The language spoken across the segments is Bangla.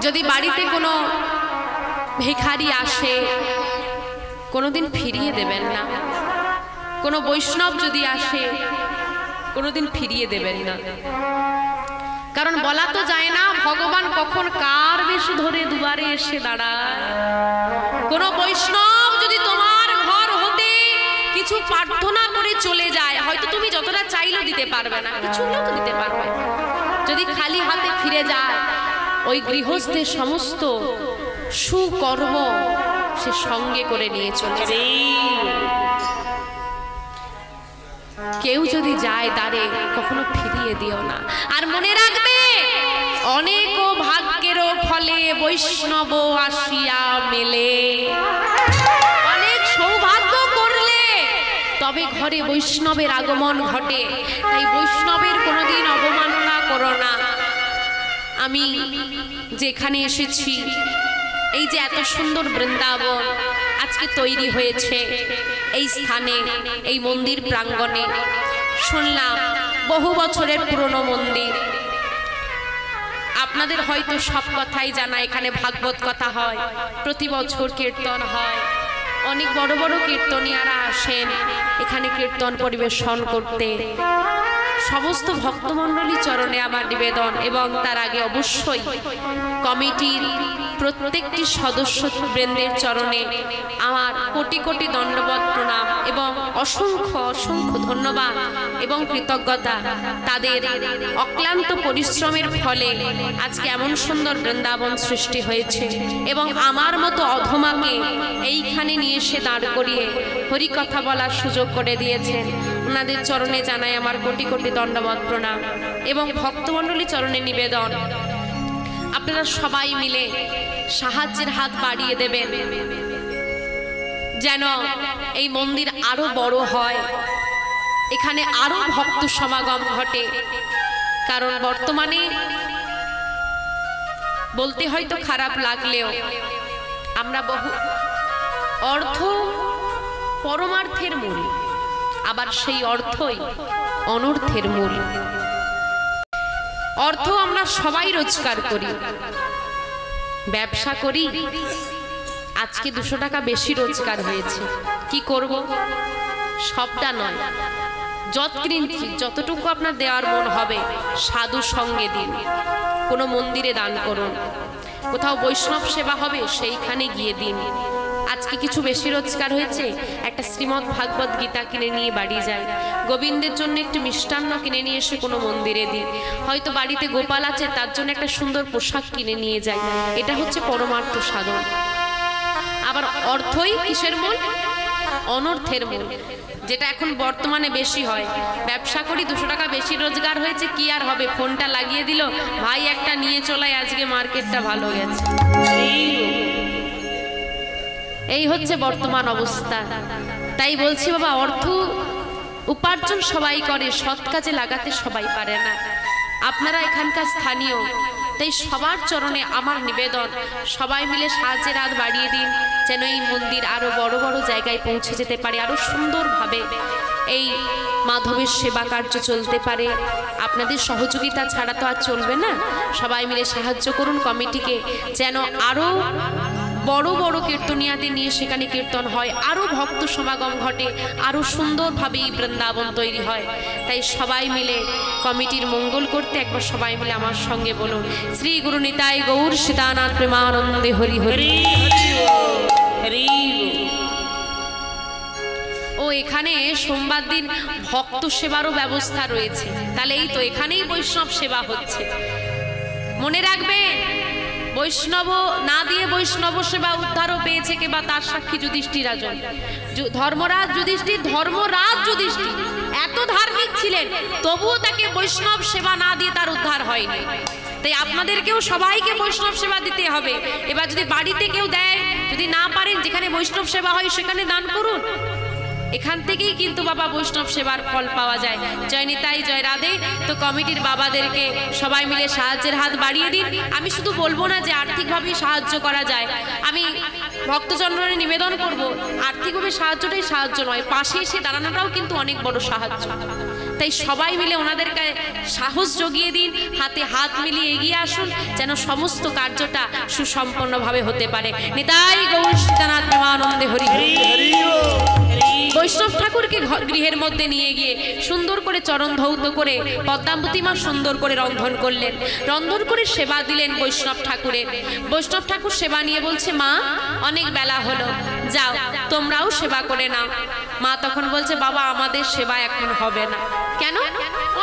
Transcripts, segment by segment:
যদি বাড়িতে কোনো ভিখারি আসে কোনোদিন ফিরিয়ে দেবেন না। কোনো বৈষ্ণব যদি আসে কোনোদিন ফিরিয়ে দেবেন না। কারণ বলা তো যায় না ভগবান কখন কার বেশ ধরে দুয়ারে এসে দাঁড়ায়। কোনো বৈষ্ণব যদি তোমার ঘর হতে কিছু প্রার্থনা করে চলে যায়, হয়তো তুমি যতটা চাইলেও দিতে পারবে না, কিছু হলেও তো দিতে পারবে। যদি খালি হাতে ফিরে যায়, ওই গৃহস্থের সমস্ত সুকর্ম সে সঙ্গে করে নিয়ে চলে যায়। কেউ যদি যায় দ্বারে কখনো ফিরিয়ে দিও না। আর মনে রাখবে অনেক ভাগ্যের ফলে বৈষ্ণব আসিয়া মেলে। অনেক সৌভাগ্য করলে তবে ঘরে বৈষ্ণবের আগমন ঘটে। তাই বৈষ্ণবের কোনোদিন অবমাননা করো না। আমি যেখানে এসেছি, এই যে এত সুন্দর বৃন্দাবন আজকে তৈরি হয়েছে এই স্থানে, এই মন্দির প্রাঙ্গণে, শুনলাম বহু বছরের পুরনো মন্দির। আপনাদের হয়তো সব কথাই জানা। এখানে ভাগবত কথা হয়, প্রতি বছর কীর্তন হয়, অনেক বড় বড় কীর্তনিয়ারা আসেন এখানে কীর্তন পরিবেশন করতে। সমস্ত ভক্তমণ্ডলী চরণে আমার নিবেদন, এবং তার আগে অবশ্যই কমিটির প্রত্যেকটি সদস্য বৃন্দের চরণে আমার কোটি কোটি দণ্ডবত প্রণাম এবং অসংখ্য অসংখ্য ধন্যবাদ এবং কৃতজ্ঞতা। তাদের অক্লান্ত পরিশ্রমের ফলে আজকে এমন সুন্দর বৃন্দাবন সৃষ্টি হয়েছে, এবং আমার মতো অধমাকে এইখানে নিয়ে এসে দাঁড় করিয়ে হরিকথা বলার সুযোগ করে দিয়েছেন। ওনাদের চরণে জানাই আমার কোটি কোটি দণ্ডবত প্রণাম এবং ভক্তমণ্ডলী চরণে নিবেদন, আপনারা সবাই মিলে সাহায্যের হাত বাড়িয়ে দেবেন যেন এই মন্দির আরো বড় হয়, এখানে আরো ভক্ত সমাগম ঘটে। কারণ বর্তমানে বলতে হয়তো খারাপ লাগলেও আমরা বহু অর্থ পরমার্থের মূল, আবার সেই অর্থই অনর্থের মূল। অর্থ আমরা সবাই রোজগার করি, ব্যবসা করি। আজকে 200 টাকা বেশি রোজগার হয়েছে, কি করব? সবটা নয়, যতটুকু আপনার দেওয়ার মন হবে সাধু সঙ্গে দিন, কোনো মন্দিরে দান করুন, কোথাও বৈষ্ণব সেবা হবে সেইখানে গিয়ে দিন। আজকে কিছু বেশি রোজগার হয়েছে, একটা শ্রীমদ্ ভাগবত গীতা কিনে নিয়ে বাড়ি যায়, গোবিন্দের জন্য একটু মিষ্টান্ন কিনে নিয়ে এসে কোনো মন্দিরে দিই, হয়তো বাড়িতে গোপাল আছে তার জন্য একটা সুন্দর পোশাক কিনে নিয়ে যায়। এটা হচ্ছে পরমার্থ সাধন। আবার অর্থই কিসের মূল? অনর্থের মূল, যেটা এখন বর্তমানে বেশি হয়। ব্যবসা করি, 200 টাকা বেশি রোজগার হয়েছে, কি আর হবে? ফোনটা লাগিয়ে দিল, ভাই একটা নিয়ে চলাই, আজকে মার্কেটটা ভালো গেছে। এই হচ্ছে বর্তমান অবস্থা। তাই বলছি বাবা, অর্থ উপার্জন সবাই করে, সৎ কাজে লাগাতে সবাই পারে না। আপনারা এখানকার স্থানীয়, তাই সবার চরণে আমার নিবেদন, সবাই মিলে সাহায্যের হাত বাড়িয়ে দিন যেন এই মন্দির আরো বড় বড় জায়গায় পৌঁছে যেতে পারে, আরো সুন্দরভাবে এই মাধবের সেবা কার্য চলতে পারে। আপনাদের সহযোগিতা ছাড়া তো আর চলবে না। সবাই মিলে সাহায্য করুন কমিটিকে, যেন আরো বড় বড় কীর্তনিয়াদের নিয়ে সেখানে কীর্তন হয়, আরো ভক্ত সমাগম ঘটে, আরো সুন্দরভাবে এই বৃন্দাবন তৈরি হয়। তাই সবাই মিলে কমিটির মঙ্গল করতে একবার সবাই মিলে আমার সঙ্গে বলুন, শ্রী গুরু নিতাই গৌর সীতানাথ প্রেমানন্দে হরি হরি হরি। ও এখানে সোমবার দিন ভক্ত সেবারও ব্যবস্থা রয়েছে, তাহলে এই তো এখানেই বৈষ্ণব সেবা হচ্ছে। মনে রাখবেন, বৈষ্ণব না দিয়ে বৈষ্ণব সেবা উদ্ধারও পেয়েছে কে? বা তার সাক্ষী যুধিষ্ঠির রাজন, ধর্মরাজ যুধিষ্ঠির, ধর্মরাজ যুধিষ্ঠির এত ধার্মিক ছিলেন, তবুও তাকে বৈষ্ণব সেবা না দিয়ে তার উদ্ধার হয়নি। তাই আপনাদেরকেও সবাইকে বৈষ্ণব সেবা দিতে হবে। এবার যদি বাড়িতে কেউ দেয়, যদি না পারেন, যেখানে বৈষ্ণব সেবা হয় সেখানে দান করুন। এখান থেকেই কিন্তু বাবা বৈষ্ণব সেবার ফল পাওয়া যায়। জয় নিতাই, জয় রাধে। তো কমিটির বাবাদেরকে সবাই মিলে সাহায্যের হাত বাড়িয়ে দিন। আমি শুধু বলবো না যে আর্থিকভাবেই সাহায্য করা যায়, আমি ভক্তচরণে নিবেদন করব, আর্থিকভাবে সাহায্যটাই সাহায্য নয়, পাশে এসে দাঁড়ানোটাও কিন্তু অনেক বড় সাহায্য। তাই সবাই মিলে ওনাদেরকে সাহস জগিয়ে দিন, হাতে হাত মিলিয়ে এগিয়ে আসুন, যেন সমস্ত কার্যটা সুসম্পন্নভাবে হতে পারে। নিতাই গৌর সীতানাথ প্রেমানন্দে হরি হরি। বৈষ্ণব ঠাকুরকে গৃহের মধ্যে নিয়ে গিয়ে সুন্দর করে চরণ ধৌত করে পদ্মাবতী মা সুন্দর করে রন্ধন করলেন, রন্ধন করে সেবা দিলেন বৈষ্ণব ঠাকুরের। বৈষ্ণব ঠাকুর সেবা নিয়ে বলছে, মা অনেক বেলা হলো, যাও তোমরাও সেবা করে নাও। মা তখন বলছে, বাবা আমাদের সেবা এখন হবে না। কেন?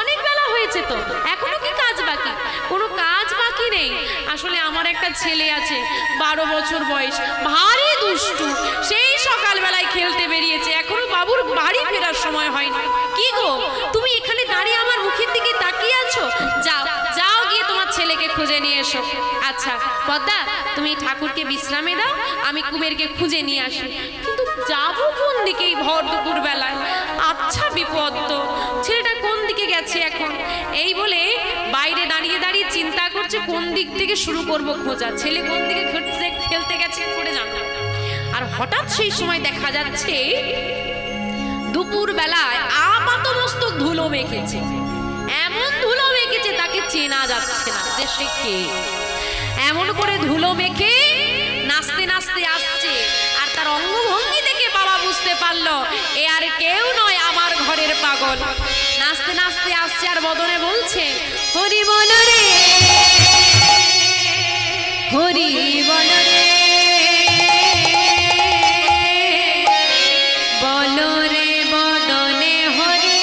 অনেক বেলা হয়েছে তো, এখনো কি কাজ বাকি? কোনো কাজ বাকি নেই। আসলে আমার একটা ছেলে আছে 12 বছর বয়স, ভারী দুষ্টু, সেই সকালবেলায় খেলতে বেরিয়েছে, এখনো বাবুর বাড়ি ফেরার সময় হয়নি। কি গো তুমি এখানে দাঁড়িয়ে আমার মুখের দিকে তাকিয়ে আছো? যাও যাও গিয়ে তোমার ছেলেকে খুঁজে নিয়ে এসো। আচ্ছা পদ্মা, তুমি ঠাকুরকে বিশ্রামে দাও, আমি কুবেরকে খুঁজে নিয়ে আসি। কিন্তু যাবো কোন দিকে এই ভর দুপুর বেলায়? আচ্ছা বিপদ তো, ছেলেটা কোন দিকে গেছে এখন? এই বলে বাইরে দাঁড়িয়ে দাঁড়িয়ে চিন্তা করছে কোন দিক থেকে শুরু করব খোঁজা, ছেলে কোন দিকে খেলতে গেছে করে জানলাম। আর হঠাৎ সেই সময় দেখা যাচ্ছে দুপুর বেলায় আপাতমস্তক ধুলো মেখেছে, এমন ধুলো মেখেছে তাকে চেনা যাচ্ছে না যে সে কে। এমন করে ধুলো মেখে নাচতে নাচতে আসছে, আর তার অঙ্গভঙ্গি দেখে বাবা বুঝতে পারলো এ আর কেউ নয়, আমার ঘরের পাগল। নাচতে নাচতে আসছে আর বদনে বলছে, হরি বল রে হরি বল রে বলো রে বদনে হরি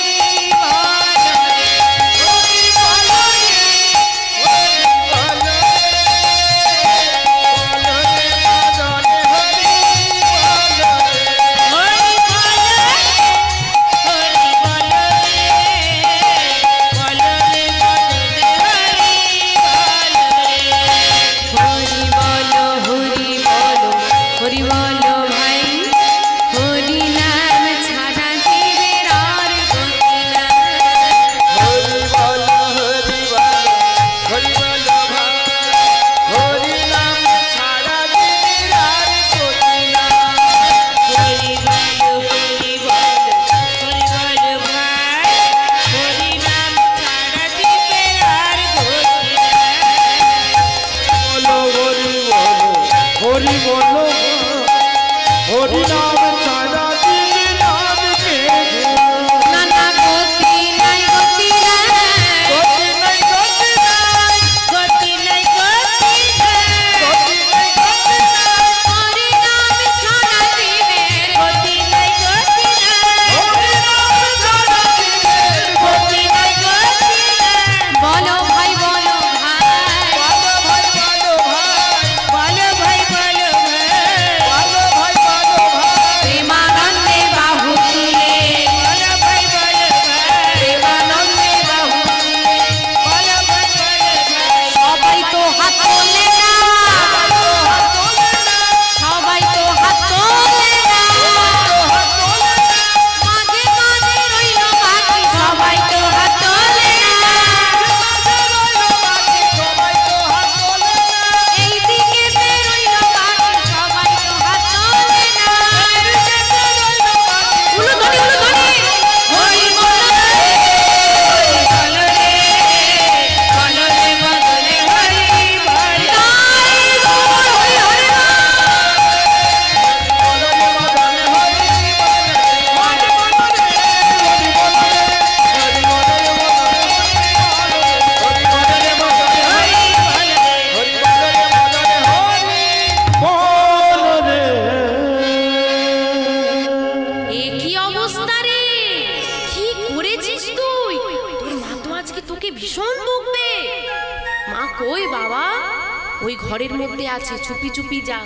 ঘরের মধ্যে আছে, চুপি চুপি যা,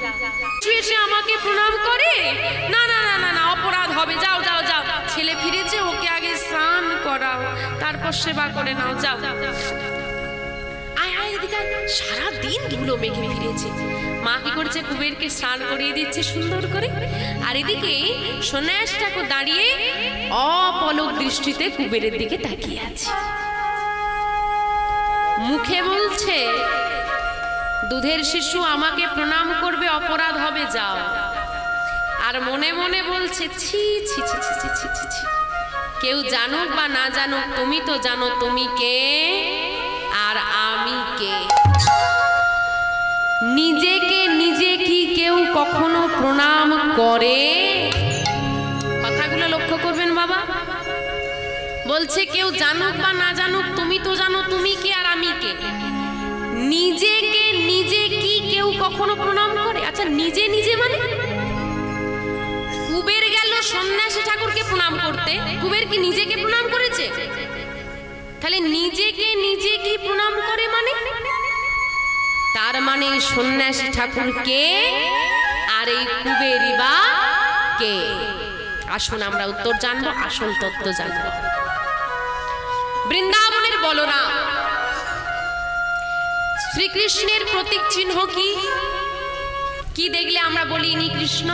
এসে আমাকে প্রণাম করে। না না না না না, অপরাধ হবে, যাও যাও যাও, ছেলে ফিরেছে, ওকে আগে স্নান করাও, তারপর সেবা করে নাও, যাও। আয় আয় এদিকে, সারা দিন ধুলো মেখে ফিরেছে। মা কি করছে, কুবেরকে স্নান করিয়ে দিচ্ছে সুন্দর করে। আর এদিকে সন্ন্যাস ঠাকুর দাঁড়িয়ে অপলক দৃষ্টিতে কুবেরের দিকে তাকিয়ে আছে। মুখে বলছে, দুধের শিশু আমাকে প্রণাম করবে, অপরাধ হবে, যাও। আর মনে মনে বলছে, ছি ছি ছি ছি ছি ছি ছি, কেউ জানুক বা না জানুক তুমি তো জানো তুমি কে আর আমি কে। নিজেকে নিজে কি কেউ কখনো প্রণাম করে? কথাগুলো লক্ষ্য করবেন বাবা। বলছে কেউ জানুক বা না জানুক তুমি তো জানো তুমি কে আর আমি কে। নিজেকে নিজে কি কেউ কখনো প্রণাম করে? আচ্ছা নিজে নিজে মানে কুবের গেল সন্ন্যাসী ঠাকুরকে প্রণাম করতে, কুবের কি নিজেকে প্রণাম করেছে? তাহলে নিজেকে নিজে কি প্রণাম করে মানে? তার মানে সন্ন্যাসী ঠাকুর কে আর এই কুবেরই বা কে? আসুন আমরা উত্তর জানবো, আসল তত্ত্ব জানবো। বৃন্দাবনের বলরাম শ্রীকৃষ্ণের প্রতীক চিহ্ন কি? কি দেখলে আমরা বলি ইনি কৃষ্ণ?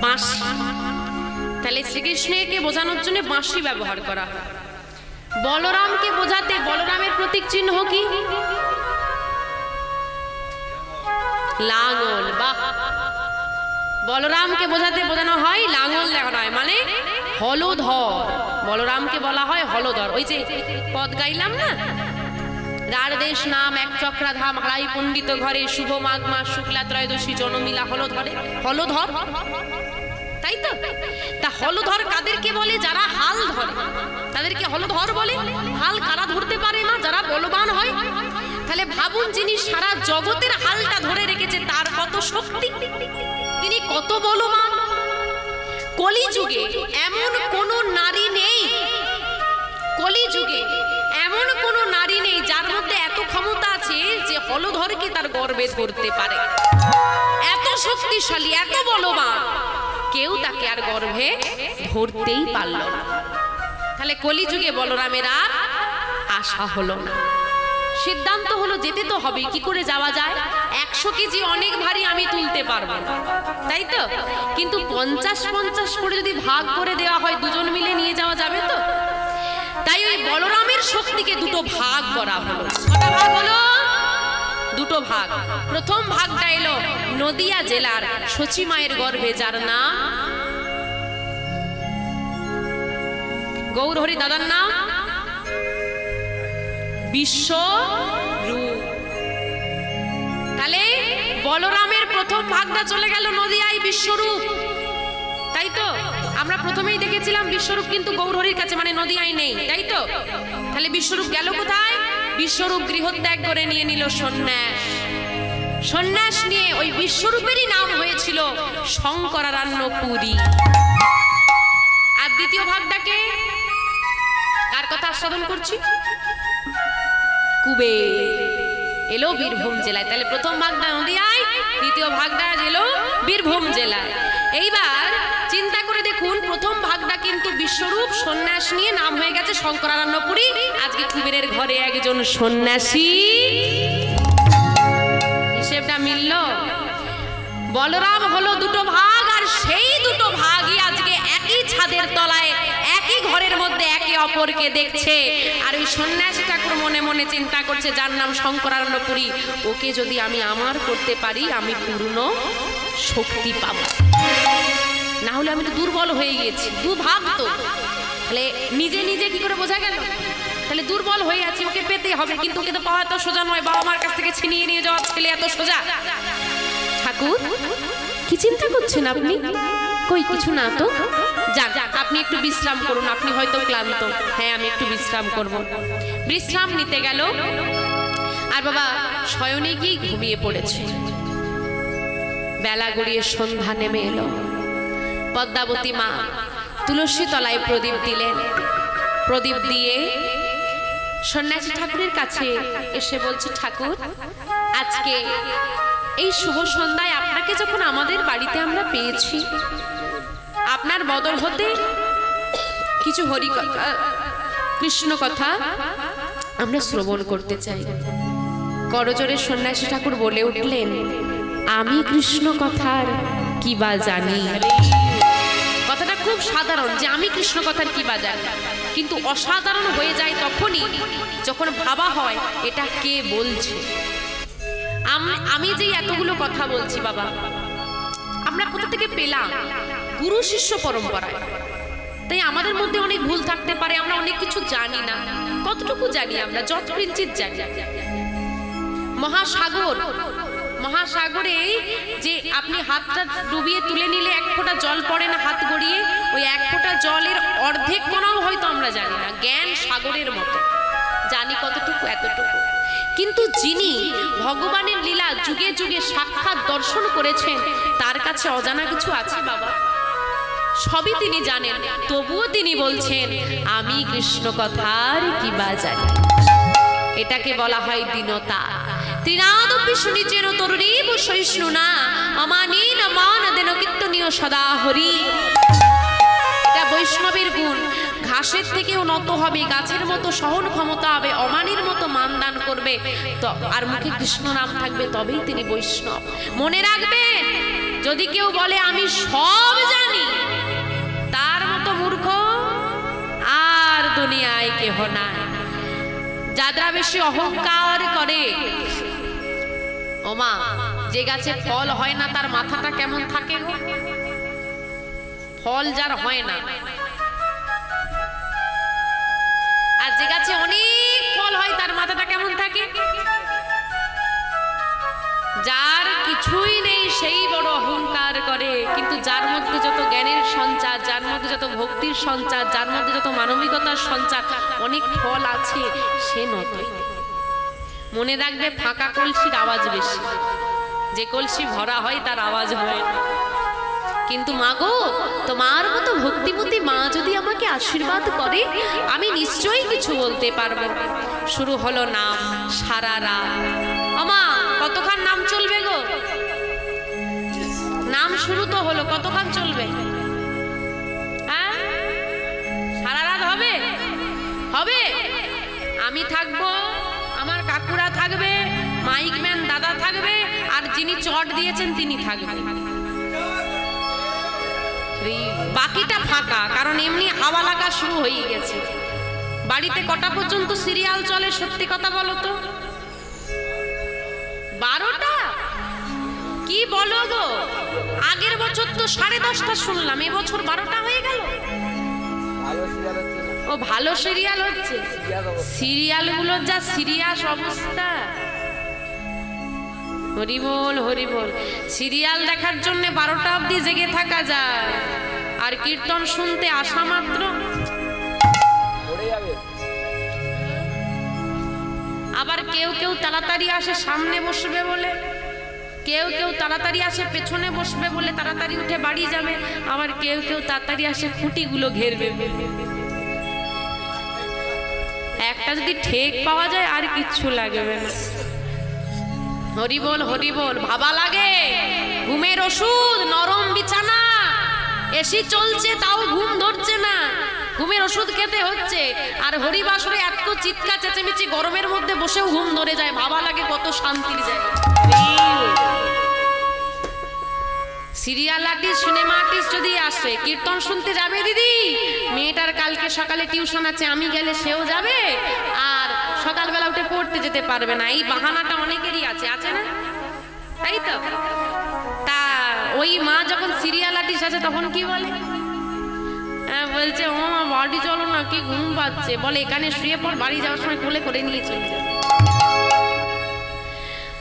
বাঁশি। তাহলে শ্রীকৃষ্ণকে বোঝানোর জন্য বাঁশি ব্যবহার করা হয়। বলরামকে বোঝাতে বলরামের প্রতীক চিহ্ন কি? লাঙল। বাহ, বলরামকে বোঝাতে বোঝানো হয় লাঙল দেখানো হয়, মানে হলধর। বলরামকে বলা হয় হলধর। ওই যে পদ গাইলাম না, রার দেশ নাম এক চক্রাধাম হারাই পণ্ডিত ঘরে শুভ মাঘ মাস শুক্লা ত্রয়োদশী জনমিলা হলধরে। হলধর, তাই তো? তা হলধর কাদেরকে বলে? যারা হাল ধরে তাদেরকে হলধর বলে। হাল কারা ধরতে পারে মা? যারা বলবান হয়। তাহলে ভাবুন, যিনি সারা জগতের হালটা ধরে রেখেছে তার কত শক্তি, তিনি কত বলবান। কলিযুগে এমন কোন নারী নেই, কলিযুগে এমন কোন নারী নেই যার মধ্যে এত ক্ষমতা আছে যে হলধরকে তার গর্ভে ধরতে পারে। এত শক্তিশালী, এত বলবান, কেউ তাকে আর গর্ভে ধরতেই পারল না। তাহলে কলিযুগে বলরামের আর আশা হলো না। সিদ্ধান্ত হলো যেতে তো হবে, কি করে যাওয়া যায়? 100 কেজি অনেক ভারী, আমি তুলতে পারবো না, তাই তো? কিন্তু 50-50 করে যদি ভাগ করে দেওয়া হয় দুজন মিলে নিয়ে যাওয়া যাবে তো? তাই ওই বলরামের শক্তিকে দুটো ভাগ করা হলো। কটা ভাগ হলো? দুটো ভাগ। প্রথম ভাগটা এলো নদিয়া জেলার সচী মায়ের গর্ভে, যার নাম গৌরহরি, দাদার নাম বিশ্বরূপ। তাহলে বলরামের প্রথম ভাগটা চলে গেল নদিয়ায় বিশ্বরূপ, তাই তো? আমরা প্রথমেই দেখেছিলাম বিশ্বরূপ কিন্তু গৌরহরির কাছে, মানে নদিয়ায় নেই, তাই তো? তাহলে বিশ্বরূপ গেল কোথায়? বিশ্বরূপ গৃহত্যাগ করে নিয়ে নিল সন্ন্যাস। সন্ন্যাস নিয়ে ওই বিশ্বরূপেরই নাম হয়েছিল শঙ্করারণ্যপুরী। আর দ্বিতীয় ভাগটাকে কার কথা আস্বাদন করছি? কুবের এলো বীরভূম জেলায়। তাহলে প্রথম ভাগটা নদিয়ায়, দ্বিতীয় ভাগটা এলো বীরভূম জেলায়। এইবার চিন্তা করে দেখুন, প্রথম ভাগটা কিন্তু বিশ্বরূপ সন্ন্যাস নিয়ে নাম হয়ে গেছে শঙ্করারণ্যপুরী। আজকে কুবেরের ঘরে একজন সন্ন্যাসী। হিসেবটা মিলল? বলরাম হলো দুটো ভাগ, আর সেই দুটো ভাগই আজকে একই ছাদের তলায় একই ঘরের মধ্যে একে অপরকে দেখছে। আর ওই সন্ন্যাসী ঠাকুর মনে মনে চিন্তা করছে, যার নাম শঙ্করারণ্যপুরী, ওকে যদি আমি আমার করতে পারি আমি পূর্ণ শক্তি পাব, না হলে আমি তো দুর্বল হয়ে গেছি। দুভাগ তো, তাহলে নিজে নিজে কি করে বোঝা গেল? তাহলে দুর্বল হয়ে আছি, ওকে পেতে হবে। কিন্তু ওকে তো পাওয়া এত সোজা নয়, বাবা মার কাছ থেকে ছিনিয়ে নিয়ে যাওয়া ছেলে এত সোজা। ঠাকুর কি চিন্তা করছেন আপনি? কই কিছু না তো। যাক, আপনি একটু বিশ্রাম করুন, আপনি হয়তো ক্লান্ত। হ্যাঁ, আমি একটু বিশ্রাম করব। বিশ্রাম নিতে গেল, আর বাবা শয়নে গিয়ে ঘুমিয়ে পড়েছে। বেলা গড়িয়ে সন্ধ্যা নেমে এলো। পদ্মাবতী মা তুলসী তলায় প্রদীপ দিলেন। প্রদীপ দিয়ে সন্ন্যাসী ঠাকুরের কাছে এসে বলছে, ঠাকুর আজকে এই শুভ সন্ধ্যায় আপনাকে যখন আমাদের বাড়িতে আমরা পেয়েছি, আপনার বদল হতে কিছু হরি কথা, কৃষ্ণ কথা আমরা শ্রবণ করতে চাই। করজোরে সন্ন্যাসী ঠাকুর বলে উঠলেন, আমি কৃষ্ণ কথার কি বা জানি। কথাটা খুব সাধারণ, যে আমি কৃষ্ণ কথার কি বা জানি, কিন্তু অসাধারণ হয়ে যায় তখনই যখন ভাবা হয় এটা কে বলছে। আমি যে এতগুলো কথা বলছি বাবা, আমরা কোথা থেকে পেলাম? গুরু শিষ্য পরম্পরায়। তাই আমাদের মধ্যে অনেক ভুল থাকতে পারে, আমরা অনেক কিছু জানি না। কতটুকু জানি আমরা? যত কিঞ্চিত জানি। মহাসাগর, মহাসাগরে যে আপনি হাতটা ডুবিয়ে তুলে নিলে এক ফোঁটা জল পড়ে না হাত গড়িয়ে, ওই এক ফোঁটা জলের অর্ধেক কোনাও হয়তো আমরা জানি না। জ্ঞান সাগরের মতো, জানি কতটুকু, এতটুকু। কিন্তু যিনি ভগবানের লীলা যুগে যুগে সাক্ষাৎ দর্শন করেছেন, তার কাছে অজানা কিছু আছে বাবা? সবই তিনি জানেন, তবুও তিনি বলছেন আমি কৃষ্ণ কথার কি বা জানি। এটাকে বলা হয় দীনতা। ত্রিনাদপি শুনিচেন তরুণীব সহিষ্ণুনা অমানীন মানদেন কীর্তনীয় সদা হরি। এটা বৈষ্ণবের গুণ। ঘাসের থেকেও নত হবে, গাছের মতো সহন ক্ষমতা হবে, অমানির মতো মানদান করবে, তো আর মুখে কৃষ্ণ নাম থাকবে, তবেই তিনি বৈষ্ণব। মনে রাখবেন, যদি কেউ বলে আমি সব জানি, তার মতো মূর্খ আর দুনিয়ায় কেহ নাই। যারা বেশি অহংকার করে, ওমা, যে গাছে ফল হয় না তার মাথাটা কেমন থাকে গো? ফল যার হয় না, আর যে গাছে অনেক ফল হয় তার মাথাটা কেমন থাকে? যার কিছুই নেই সেই বড় অহংকার করে, কিন্তু যার মধ্যে যত জ্ঞানের সঞ্চার, যার মধ্যে যত ভক্তির সঞ্চার, যার মধ্যে যত মানবিকতার সঞ্চার, অনেক ফল আছে, সে নতই। মনে রাখবে, ফাঁকা কলসির আওয়াজ বেশি, যে কলসি ভরা হয় তার আওয়াজ হয় না। কিন্তু মা গো, তোমার মতো ভক্তিমতী মা যদি আমাকে আশীর্বাদ করে, আমি নিশ্চয়ই কিছু বলতে পারবো। শুরু হলো নাম সারা রাত। আমা, কতক্ষণ নাম চলবে গো? নাম শুরু তো হলো, কতক্ষণ চলবে? হ্যাঁ, সারা রাত হবে? হবে। আমি থাকবো, আমার কাকুরা থাকবে, মাইকম্যান দাদা থাকবে, আর যিনি চট দিয়েছেন তিনি থাকবেন। বাকিটা ফাঁকা, কারণ এমনি হাওয়া লাগা শুরু হয়ে গেছে। বাড়িতে কটা পর্যন্ত সিরিয়াল চলে সত্যি কথা বলো তো? 12টা? কি বলো গো? আগের বছর তো 10:30 শুনলাম, এবছর 12টা হয়ে গেল। ও ভালো সিরিয়াল হচ্ছে, সিরিয়ালগুলোর যা সিরিয়াস অবস্থা। হরি বল, হরি বল। সিরিয়াল দেখার জন্য 12টা অবধি জেগে থাকা যায়, আর কীর্তন শুনতে আসা মাত্র আবার কেউ কেউ তাড়াতাড়ি আসে সামনে বসবে বলে, কেউ কেউ তাড়াতাড়ি আসে পেছনে বসবে বলে তাড়াতাড়ি উঠে বাড়ি যাবে, আবার কেউ কেউ তাড়াতাড়ি আসে খুঁটিগুলো ঘেরবে। একটা যদি ঠেক পাওয়া যায় আর কিচ্ছু লাগবে না। হরি বল, হরি বল। ভাবা লাগে, ঘুমের ওষুধ, নরম বিছানা, এসি চলছে তাও ঘুম ধরছে না, ঘুমের ওষুধ খেতে হচ্ছে, আর হরিবাসরে এত চিৎকার চেঁচেমেচি, গরমের মধ্যে বসেও ঘুম ধরে যায়। ভাবা লাগে কত শান্তির জায়গা। সিরিয়াল আর্টিস্ট, সিনেমা আর্টিস্ট যদি আসে, কীর্তন শুনতে যাবে দিদি, মেয়েটার কালকে সকালে টিউশন আছে, আমি গেলে সেও যাবে, আর সকালবেলা উঠে পড়তে যেতে পারবে না। এই বাহানাটা অনেকেরই আছে, আছে না? তাই তো। তা ওই মা যখন সিরিয়াল আর্টিস্ট আছে তখন কি বলে? হ্যাঁ, বলছে ও মা বাড়ি চলো না, কি ঘুম পাচ্ছে। বলে এখানে শুয়ে পড়, বাড়ি যাওয়ার সময় কোলে করে নিয়ে চলে যাবে।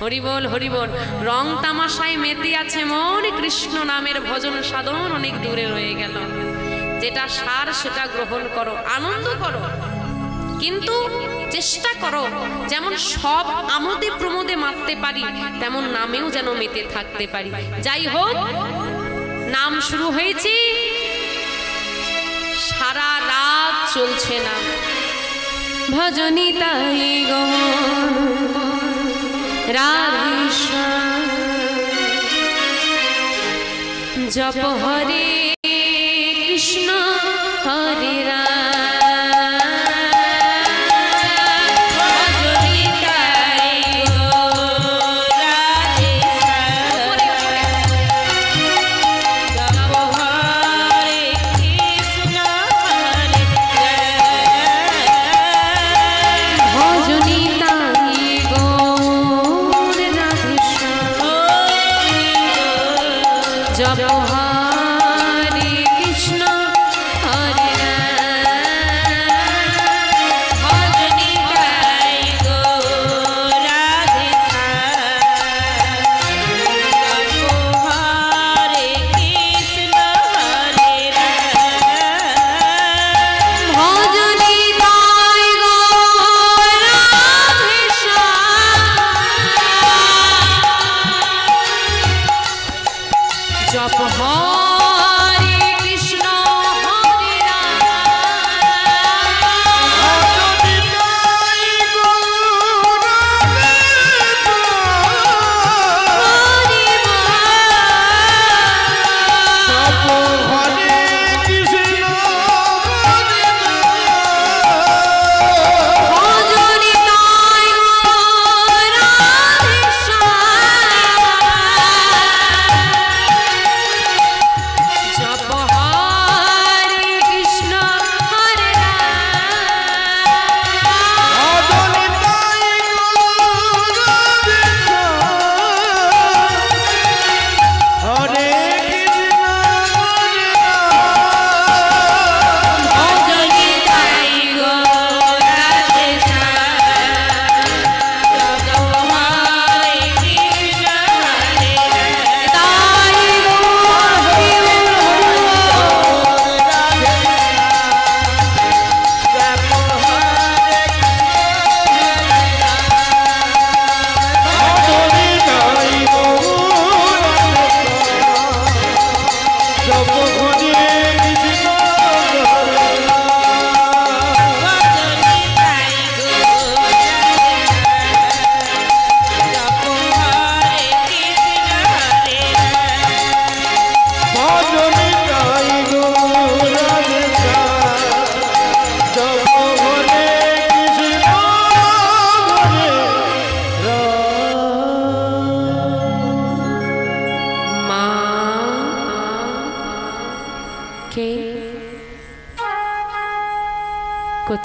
হরি বল, হরি বল। রং তামাশায় মেতে আছে মন, কৃষ্ণ নামের ভজন সাধন অনেক দূরে রয়ে গেল। যেটা সার সেটা গ্রহণ করো, আনন্দ করো, কিন্তু চেষ্টা করো যেমন সব আমোদে প্রমোদে মাততে পারি, তেমন নামেও যেন মেতে থাকতে পারি। যাই হোক, নাম শুরু হয়েছে, সারা রাত চলছে না। ভজনী তাই গো রাধেশ্যাম, জপ হরে কৃষ্ণ হরে রাম। জপ হরে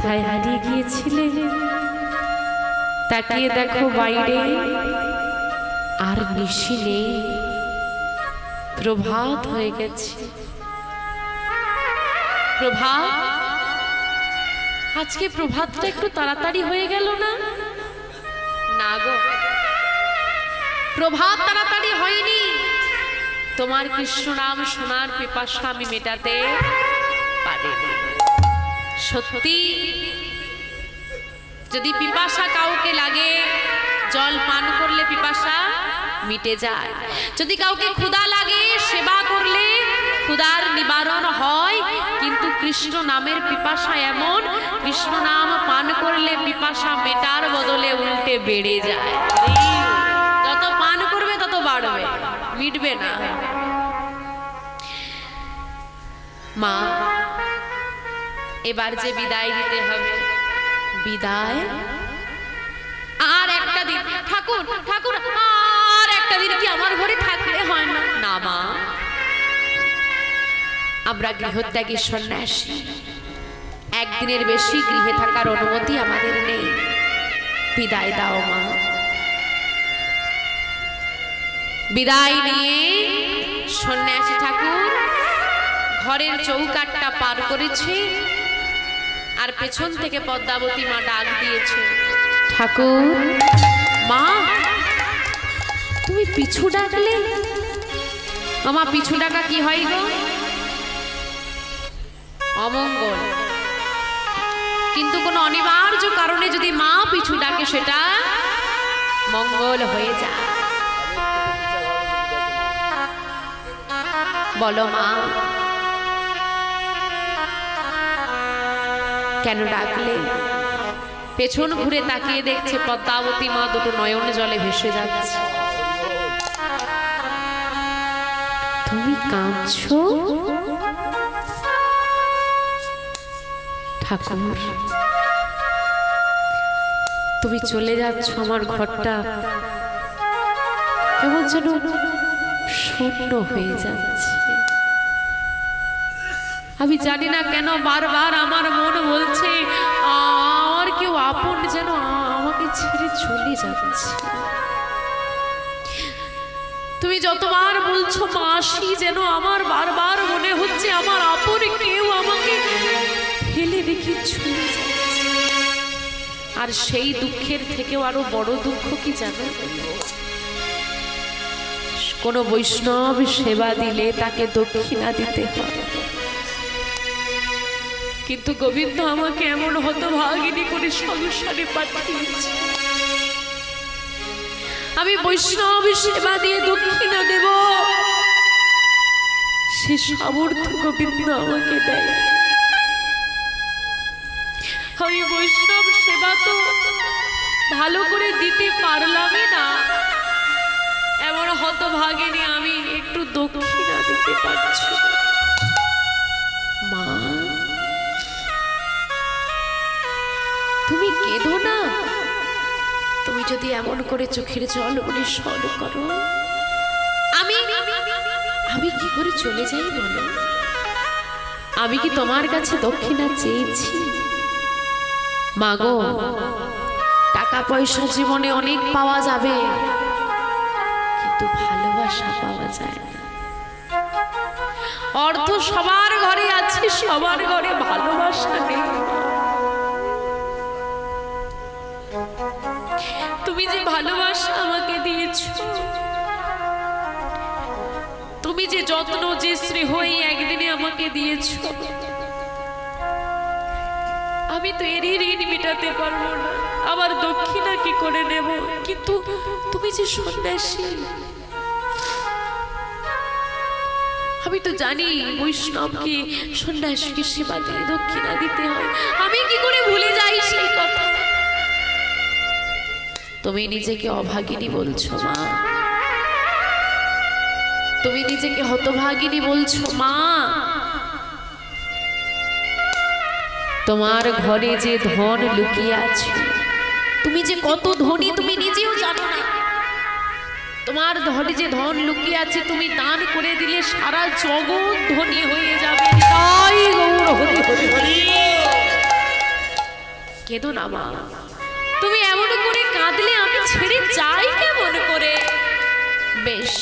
কোথায় হারিয়ে গিয়েছিলে? তাকিয়ে দেখো বাইরে, আর নিশি নেই, প্রভাত হয়ে গেছে। প্রভাত, আজকে প্রভাতটা একটু তাড়াতাড়ি হয়ে গেল না? না গো, প্রভাত তাড়াতাড়ি হয়নি। তোমার কৃষ্ণ নাম শোনার পিপাসা আমি মেটাতে পারিনি। সত্যি, যদি পিপাসা কাউকে লাগে, জল পান করলে পিপাসা মিটে যায়। যদি কাউকে ক্ষুধা লাগে, সেবা করলে ক্ষুধার নিবারণ হয়। কিন্তু কৃষ্ণ নামের পিপাসা এমন, কৃষ্ণ নাম পান করলে পিপাসা মেটার বদলে উল্টে বেড়ে যায়। যত পান করবে তত বাড়বে, মিটবে না। মা, এবার যে বিদায় দিতে হবে, বিদায় আর একটা দিন। ঠাকুর ঠাকুর, আর একটা দিন কি আমার ঘরে থাকলে হয় না? না মা, আমরা গৃহত্যাগী সন্ন্যাসী, একদিনের বেশি গৃহে থাকার অনুমতি আমাদের নেই। বিদায় দাও মা। বিদায় নিয়ে সন্ন্যাসী ঠাকুর ঘরের চৌকাঠটা পার করেছে, আর পেছন থেকে পদ্মাবতী মা ডাক দিয়েছে, ঠাকুর। মা, তুমি পিছু ডাকলে? মামা, পিছু ডাকা কি হয় গো? অমঙ্গল। কিন্তু কোনো অনিবার্য কারণে যদি মা পিছু ডাকে, সেটা মঙ্গল হয়ে যায়। বলো মা, কেন ডাকলে? পেছন ঘুরে তাকিয়ে দেখছে পদ্মাবতী মা দুটো নয়ন জলে ভেসে যাচ্ছে। তুমি কাঁদছো? ঠাকুর, তুমি চলে যাচ্ছ, আমার ঘরটা কেমন যেন শূন্য হয়ে যাচ্ছে। আমি জানি না কেন বারবার আমার মন বলছে আমার কেউ আপন যেন আমাকে ছেড়ে চলে যাচ্ছে। তুমি যতবার বলছো মাসি, যেন আমার বারবার মনে হচ্ছে আমার আপন কেউ আমাকে ফেলে রেখে চলে যাচ্ছে। আর সেই দুঃখের থেকেও আরো বড় দুঃখ কি জানো? কোনো বৈষ্ণব সেবা দিলে তাকে দক্ষিণা দিতে হয়, কিন্তু গোবিন্দ আমাকে এমন হতভাগিনী করে সংসারে পাঠিয়েছে। আমি বৈষ্ণব সেবা দিয়ে দক্ষিণা দেব, সে সামর্থ্য গোবিন্দ আমাকে দেয়। আমি বৈষ্ণব সেবা তো ভালো করে দিতে পারলামই না, এমন হতভাগিনী আমি একটু দক্ষিণা দিতে পারছি। মা, তুমি কেঁদো না। তুমি যদি এমন করে চোখের জল নিঃসরণ করো, আমি কি করে চলে যাই বলো? আমি কি তোমার কাছে দক্ষিণা চেয়েছি? মাগো, টাকা পয়সা জীবনে অনেক পাওয়া যাবে, কিন্তু ভালোবাসা পাওয়া যায় না। অর্থ সবার ঘরে আছে, সবার ঘরে ভালোবাসা নেই। তুমি যে ভালোবাসা আমাকে দিয়েছো, তুমি যে যত্ন, যে স্নেহ একদিনে আমাকে দিয়েছো, আমি তো এরই ঋণ মেটাতে পারবো না, আবার দক্ষিণা কি করে নেব? কিন্তু তুমি যে সন্ন্যাসী, আমি তো জানি বৈষ্ণবকে, সন্ন্যাসীকে সেবা দিয়ে দক্ষিণা দিতে হয়। আমি কি করে ভুলে যাই সেই কথা? তুমি নিজেকে অভাগিনী বলছো মা, তুমি নিজেকে হতভাগিনী বলছো মা। তোমার ঘরে যে ধন লুকিয়ে আছে, তুমি যে কত ধনী তুমি নিজেও জানো না। তোমার ঘরে যে ধন লুকিয়ে আছে, তুমি দান করে দিলে সারা জগৎ ধনী হয়ে যাবে। তাই গৌর হরি হরি হরি। কেঁদো না মা, তুমি এমন করে কাঁদলে আমি ছেড়ে যাই কেমন করে? বেশ,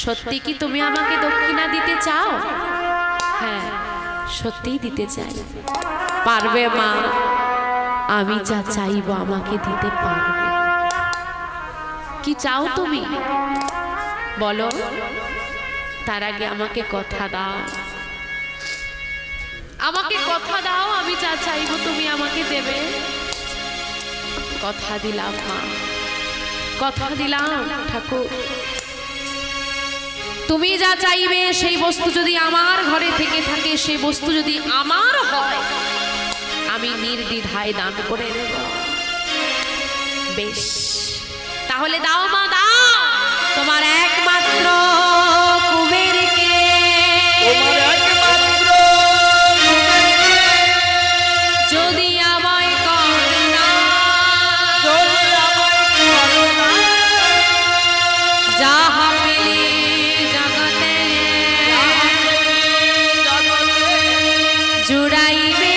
সত্যি কি তুমি আমাকে দক্ষিণা দিতে চাও? হ্যাঁ, সত্যিই দিতে চাই। পারবে মা? আমি যা চাইবো আমাকে দিতে পারবে। কি চাও তুমি বলো? তার আগে আমাকে কথা দাও, আমাকে কথা দাও, আমি যা চাইবো তুমি আমাকে দেবে। কথা দিলাম মা, কথা দিলাম ঠাকুর, তুমি যা চাইবে সেই বস্তু যদি আমার ঘরে থেকে থাকে, সেই বস্তু যদি আমার হয়, আমি নির্দ্বিধায় দান করে দেব। বেশ, তাহলে দাও মা দাও, তোমার একমাত্র কুবেরকে, তোমার একমাত্র যদি আমায় করুণা, যাহা পেলে জগতে জুড়াইবে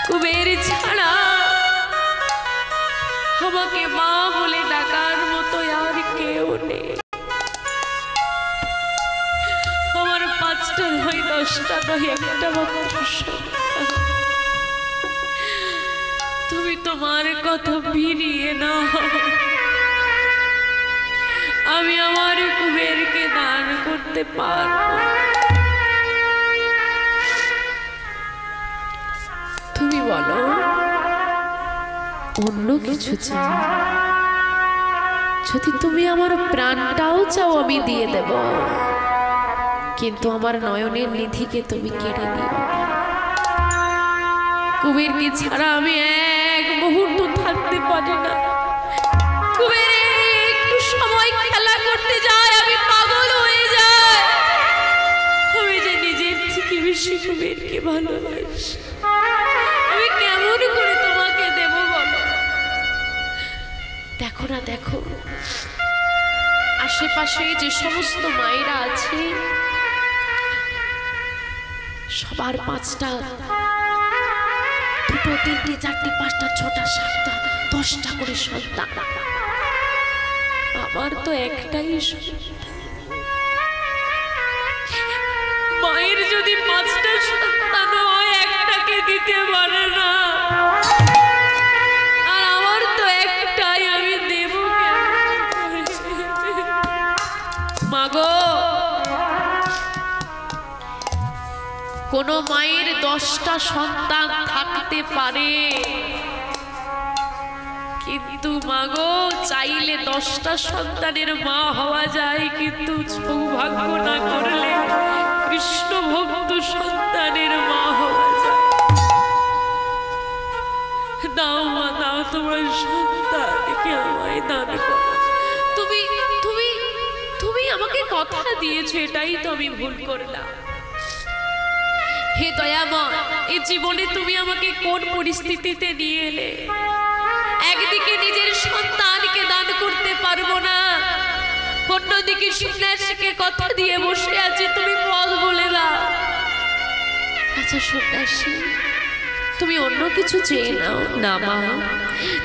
কুবের ছাড়া আমাকে মা বলে ডাকার মতো আর কেউ নেই। আমার 5টা নয় 10টা নয় একটা মাত্র সন্তান। তুমি তোমার কথা ফিরিয়ে নাও, আমি আমার কুবেরকে দান করতে পারবো। তুমি বলো অন্য কিছু চাও? যদি তুমি আমার প্রাণটাও চাও আমি দিয়ে দেব, কিন্তু আমার নয়নের নিধিকে তুমি কেড়ে নিও না। কুবেরকে ছাড়া আমি এক মুহূর্ত থাকতে পারি না। কুবের একটু সময় খেলা করতে যায় আমি পাগল হয়ে যাই। আমি যে নিজের থেকে বেশি কুবেরকে ভালোবাসি, আমি কেমন করে তোমাকে দেব বলো? দেখো না, দেখো আশেপাশে যে সমস্ত মায়েরা আছে সবার 5টা 2টো 3টে 4টে 5টা 6টা 7টা 10টা করে সন্তান। আমার তো একটাই মায়ের যদি 5টা সন্তান হয় একটাকে দিতে পারে না, আর আমার তো একটাই, আমি দেব মাগো। কোন মায়ের 10টা সন্তান থাকতে পারে, কিন্তু মাগো চাইলে 10টা সন্তানের মা হওয়া যায়, কিন্তু সৌভাগ্য না করলে কৃষ্ণ ভক্ত সন্তানের মা হওয়া যায়। দাও মা দাও, তোমার সন্তানকে আমায় দান করো। তুমি তুমি তুমি আমাকে কথা দিয়েছো, এটাই তো আমি ভুল করলাম। হে দয়াময়, এই জীবনে তুমি আমাকে কোন পরিস্থিতিতে নিয়ে এলে? একদিকে নিজের সন্তানকে দান করতে পারবো না, অন্যদিকে সন্ন্যাসীকে কথা দিয়ে বসে আছি, তুমি পথ বলে দাও। আচ্ছা সন্ন্যাসী, তুমি অন্য কিছু চেয়ে নাও না মা।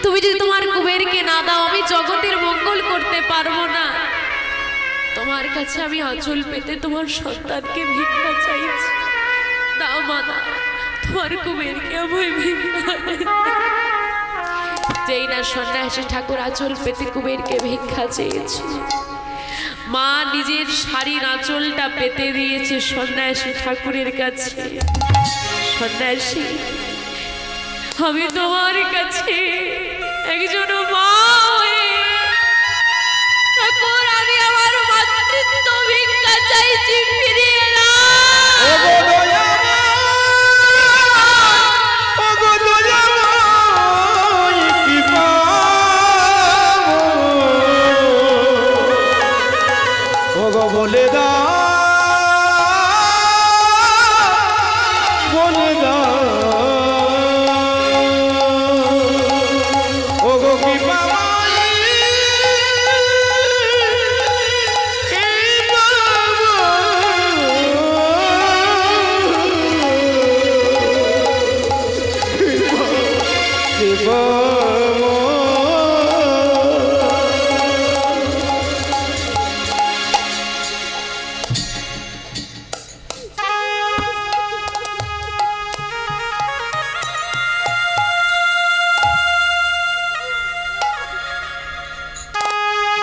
তুমি যদি তোমার কুবেরকে না দাও আমি জগতের মঙ্গল করতে পারবো না। তোমার কাছে আমি আঁচল পেতে তোমার সন্তানকে ভিক্ষা চাইছি, দাও মা দাও, তোমার কুবেরকে আমায় ভিক্ষা। যেই না সন্ন্যাসী ঠাকুর আঁচল পেতে কুবেরকে ভিক্ষা চেয়েছি, মা নিজের শাড়ির আঁচলটা পেতে দিয়েছে সন্ন্যাসী ঠাকুরের কাছে। সন্ন্যাসী, আমি তোমার কাছে একজন মা হয়ে এখন আমি আমার মাতৃত্ব ভিক্ষা চাইছি, ফিরিয়ে নাও। বলে দাও, বলে দাও, ও গো কি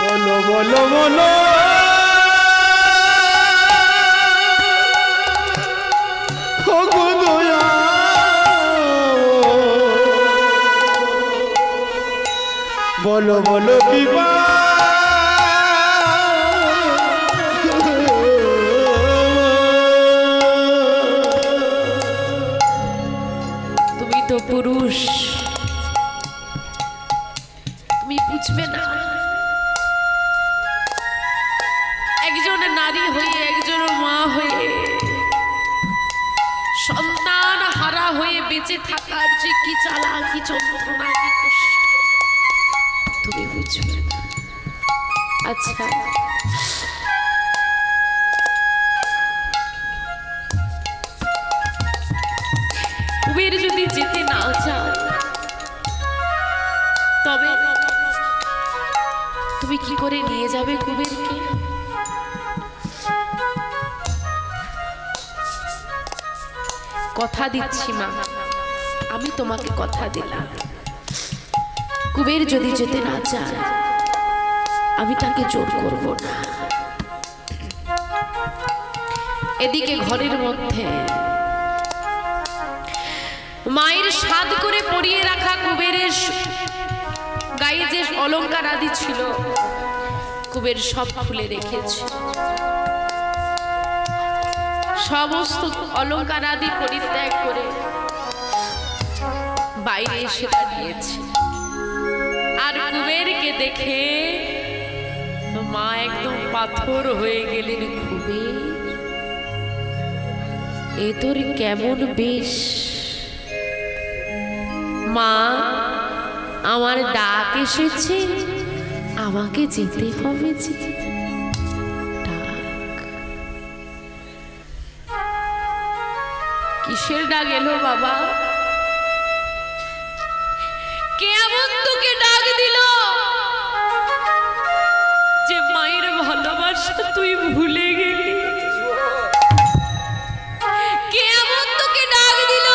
বলো বলো বলো বলো বিবা তুমি তো পুরুষ, তুমি বুঝবে না। একজন নারী হয়ে, একজন মা হয়ে, সন্তান হারা হয়ে বেঁচে থাকার যে কি জ্বালা, কি যন্ত্রণা, কি কষ্ট তুমি বুঝবে না। আচ্ছা, কুবের যদি যেতে না চায় তবে তুমি কি করে নিয়ে যাবে কুবেরকে? কথা দিচ্ছি মা, আমি তোমাকে কথা দিলাম, কুবের যদি যেতে না চায় আমি তাকে জোর করব না। এদিকে ঘরের মধ্যে মায়ের সাধ করে পরিয়ে রাখা কুবেরের গায়ে যে অলংকার আদি ছিল কুবের সব খুলে রেখেছে। সমস্ত অলংকার আদি পরিত্যাগ করে বাইরে এসে দাঁড়িয়েছে। আর কুবেরকে দেখে মা একদম পাথর হয়ে গেলেন। কুবের, এ তোর কেমন বেশ? মা, আমার ডাক এসেছে, আমাকে যেতে হবে যে। কিসের ডাক এলো বাবা? কেমন তোকে ডাক দিল যে মায়ের ভালোবাসা তুই ভুলে গেলি? কেমন তোকে ডাক দিল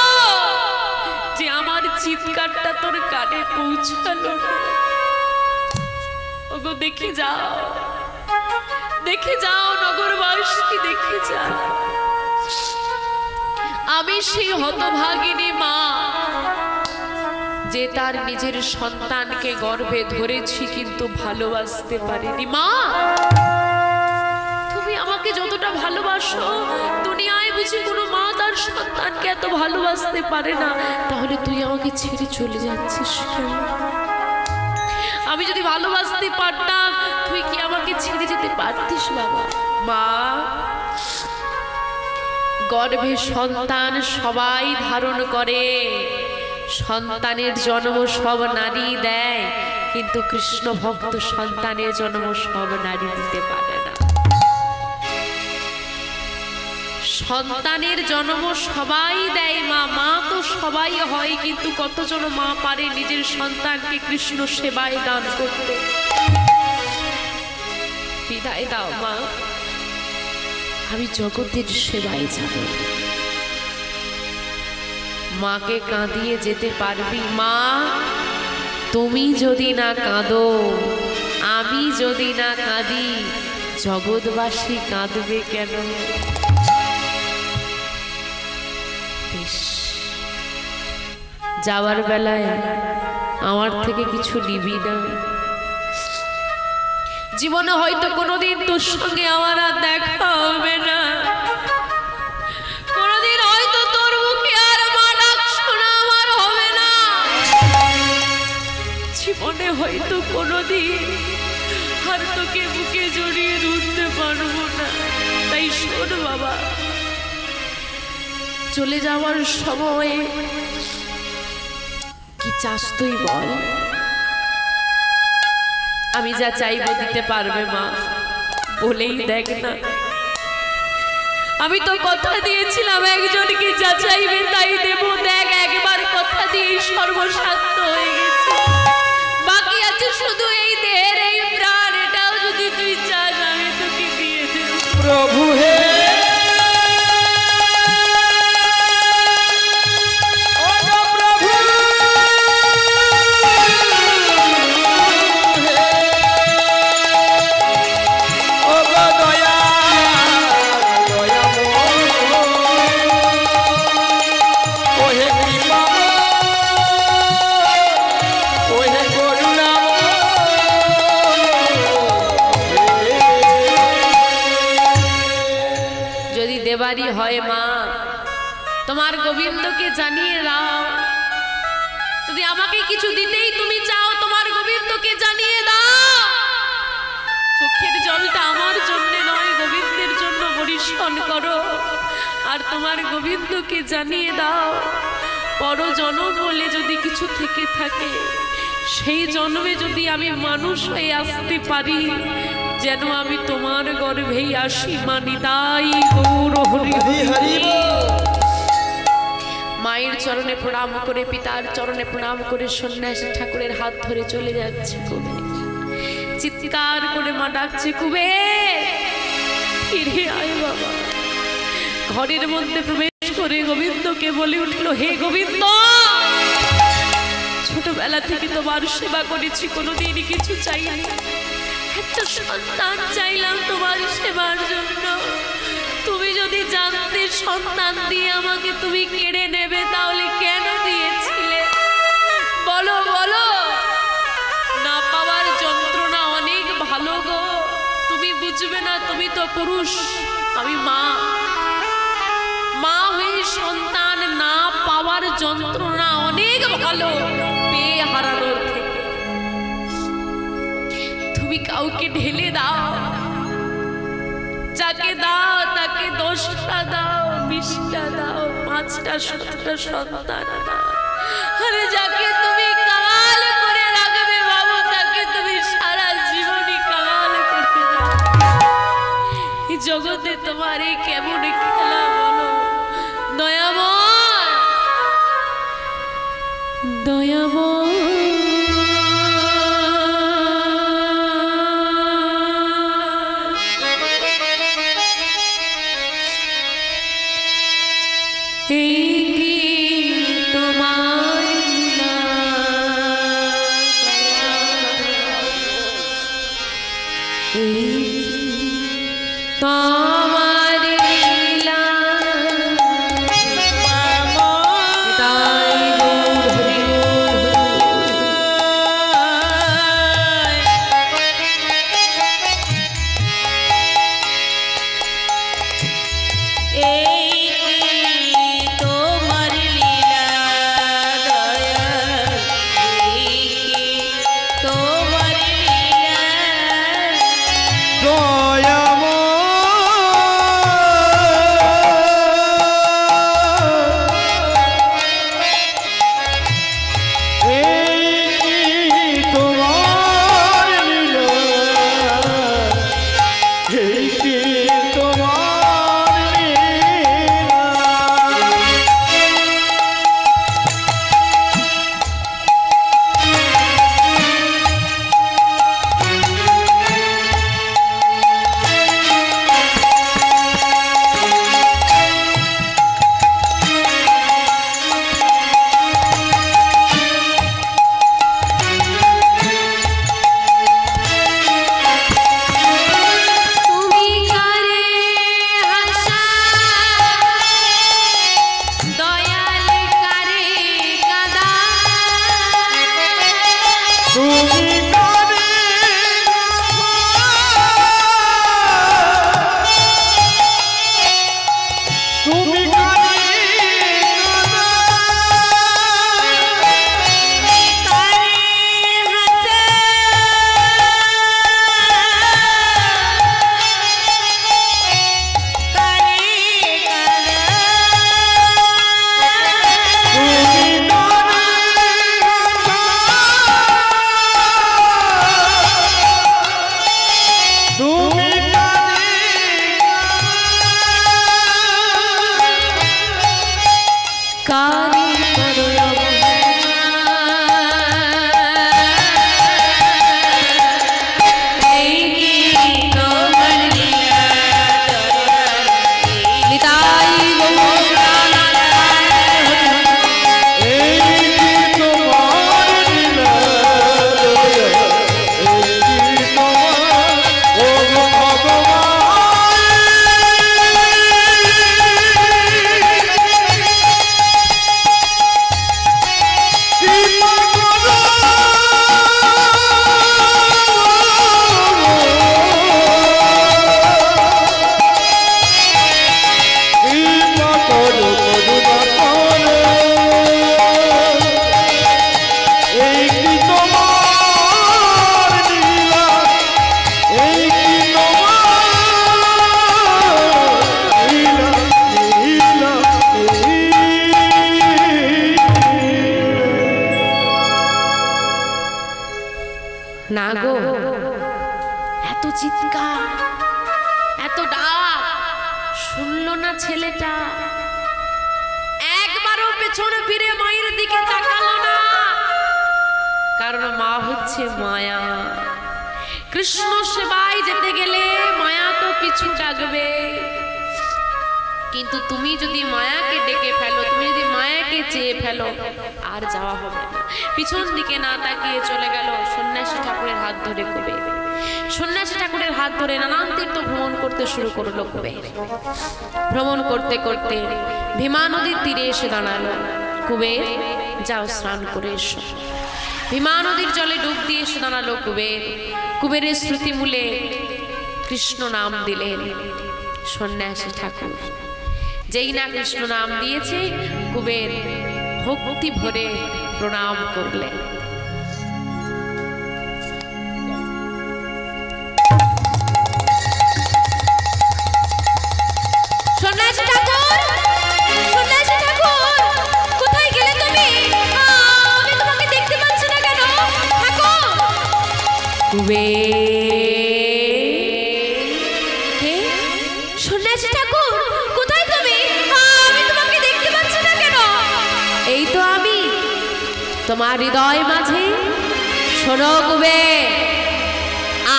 যে আমার চিৎকারটা তোর কানে পৌঁছালো না? ওগো দেখে যাও, দেখে যাও নগরবাসী, দেখে যাও। আমি সেই হতভাগিনী মা যে তার নিজের সন্তানকে গর্ভে ধরেছি কিন্তু ভালোবাসতে পারিনি। মা, তুমি আমাকে যতটা ভালোবাসো, দুনিয়ায় বুঝি কোনো মা তার সন্তানকে এত ভালোবাসতে পারে না। তাহলে তুই আমাকে ছেড়ে চলে যাচ্ছিস কেন? আমি যদি ভালোবাসতে পারতাম তুই কি আমাকে ছেড়ে যেতে পারতিস বাবা? মা, গর্ভে সন্তান সবাই ধারণ করে, সন্তানের জন্ম সব নারী দেয়, কিন্তু কৃষ্ণ ভক্ত সন্তানের জন্ম সব নারী দিতে পারে না। সন্তানের জন্ম সবাই দেয় মা, মা তো সবাই হয়, কিন্তু কতজন মা পারে নিজের সন্তানকে কৃষ্ণ সেবায় দান করতে? বিদায় দাও মা, আমি জগতের সেবায় যাব। মাকে কাঁদিয়ে যেতে পারবি? মা, তুমি যদি না কাঁদো, আমি যদি না কাঁদি, জগৎবাসী কাঁদবে কেন? যাওয়ার বেলায় আমার থেকে কিছু নিবি না। জীবনে হয়তো কোনোদিন তোর সঙ্গে আমার আর দেখা হবে না, কোনোদিন হয়তো তোর মুখে আর মা ডাক শোনা আমার হবে না, জীবনে হয়তো কোনোদিন আর তোকে বুকে জড়িয়ে ধরতে পারবো না। তাই শোন বাবা, চলে যাওয়ার সময় কি চাস তুই বল? আমি যা চাইবো দিতে পারবে মা? বলেই দেখ না, আমি তো কথা দিয়েছিলাম একজনকে যা চাইবে তাই দেব। দেখ একবার কথা দিয়ে সর্বস্বার্থ হয়ে গেছে, বাকি আছে শুধু এই দেহের এই প্রাণ। এটাও যদি তুই চাস আমি তোকে দিয়ে দেব। প্রভু হে দেবারই হয় মা, তোমার গোবিন্দকে জানিয়ে দাও। যদি আমাকে কিছু দিতেই তুমি চাও, তোমার গোবিন্দকে জানিয়ে দাও। চোখের জলটা আমার জন্য নয়, গোবিন্দের জন্য বরিশন করো। আর তোমার গোবিন্দকে জানিয়ে দাও, পরজন্ম বলে যদি কিছু থেকে থাকে, সেই জন্মে যদি আমি মানুষ হয়ে আসতে পারি, যেন আমি তোমার গর্ভেই আসি। মানি তাই গৌর হরি হরি। মায়ের চরণে প্রণাম করে, পিতার চরণে প্রণাম করে সন্ন্যাসী ঠাকুরের হাত ধরে চলে যাচ্ছে কুবের। চিৎকার করে মা ডাকছে, কুবের ফিরে আয় বাবা। ঘরের মধ্যে প্রবেশ করে গোবিন্দকে বলে উঠল, হে গোবিন্দ, ছোটবেলা থেকে তোমার সেবা করেছি, কোনোদিনই কিছু চাইনি। একটা সন্তান চাইলাম তোমার সেবার জন্য। তুমি যদি জানতে সন্তান দিয়ে আমাকে তুমি কেড়ে নেবে, তাহলে কেন দিয়েছিলে? বলো বলো। না পাওয়ার যন্ত্রণা অনেক ভালো গো, তুমি বুঝবে না, তুমি তো পুরুষ, আমি মা। মা হয়ে সন্তান না পাওয়ার যন্ত্রণা অনেক ভালো পেয়ে হারানোর থেকে। তুমি কাউকে ঢেলে দাও, যাকে দাও তাকে 10টা দাও, 20টা দাও, 5টা 7টা সন্তান দাও। আরে যাকে তুমি কাল করে রাখবে বাবু, তাকে তুমি সারা জীবনই কাল করে রাখবে। এই জগতে তোমার এই কেমন খেলা বলো? দয়াময় দয়াময় তোমার কারি করো না গো, এত চিৎকার এত ডাক শুনলো না ছেলেটা, একবারও পেছনে ফিরে মায়ের দিকে তাকালো না। কারণ মা হচ্ছে মায়া। কৃষ্ণ সেবায় যেতে গেলে মায়া তো পিছু ডাকবে, কিন্তু তুমি যদি মায়াকে ডেকে ফেলো, তুমি যদি মায়াকে চেয়ে ফেলো, আর যাওয়া হবে না। পিছন দিকে না তাকিয়ে চলে গেল সন্ন্যাসী ঠাকুরের হাত ধরে কুবের। সন্ন্যাসী ঠাকুরের হাত ধরে নানান তীর্থ ভ্রমণ করতে শুরু করলো কুবের। ভ্রমণ করতে করতে ভীমা নদীর তীরে এসে দাঁড়ালো। কুবের, যাও স্নান করে এসো। ভীমা নদীর জলে ডুব দিয়ে এসে দাঁড়ালো কুবের। কুবেরের স্মৃতিমূলে কৃষ্ণ নাম দিলেন সন্ন্যাসী ঠাকুর। যেই না কৃষ্ণ নাম দিয়েছে, কুবের ভক্তি ভরে প্রণাম করলেন। সন্ন্যাসী ঠাকুর, সন্ন্যাসী ঠাকুর, কোথায় গেলে তুমি? আমি তোমাকে দেখতে পাচ্ছি না কেন ঠাকুর? কুবের, কে? সন্ন্যাসী ঠাকুর, কোথায় তুমি? আমি তোমাকে দেখতে পাচ্ছি না কেন? এই তো আমি তোমার হৃদয় মাঝে। শোনো কুবের,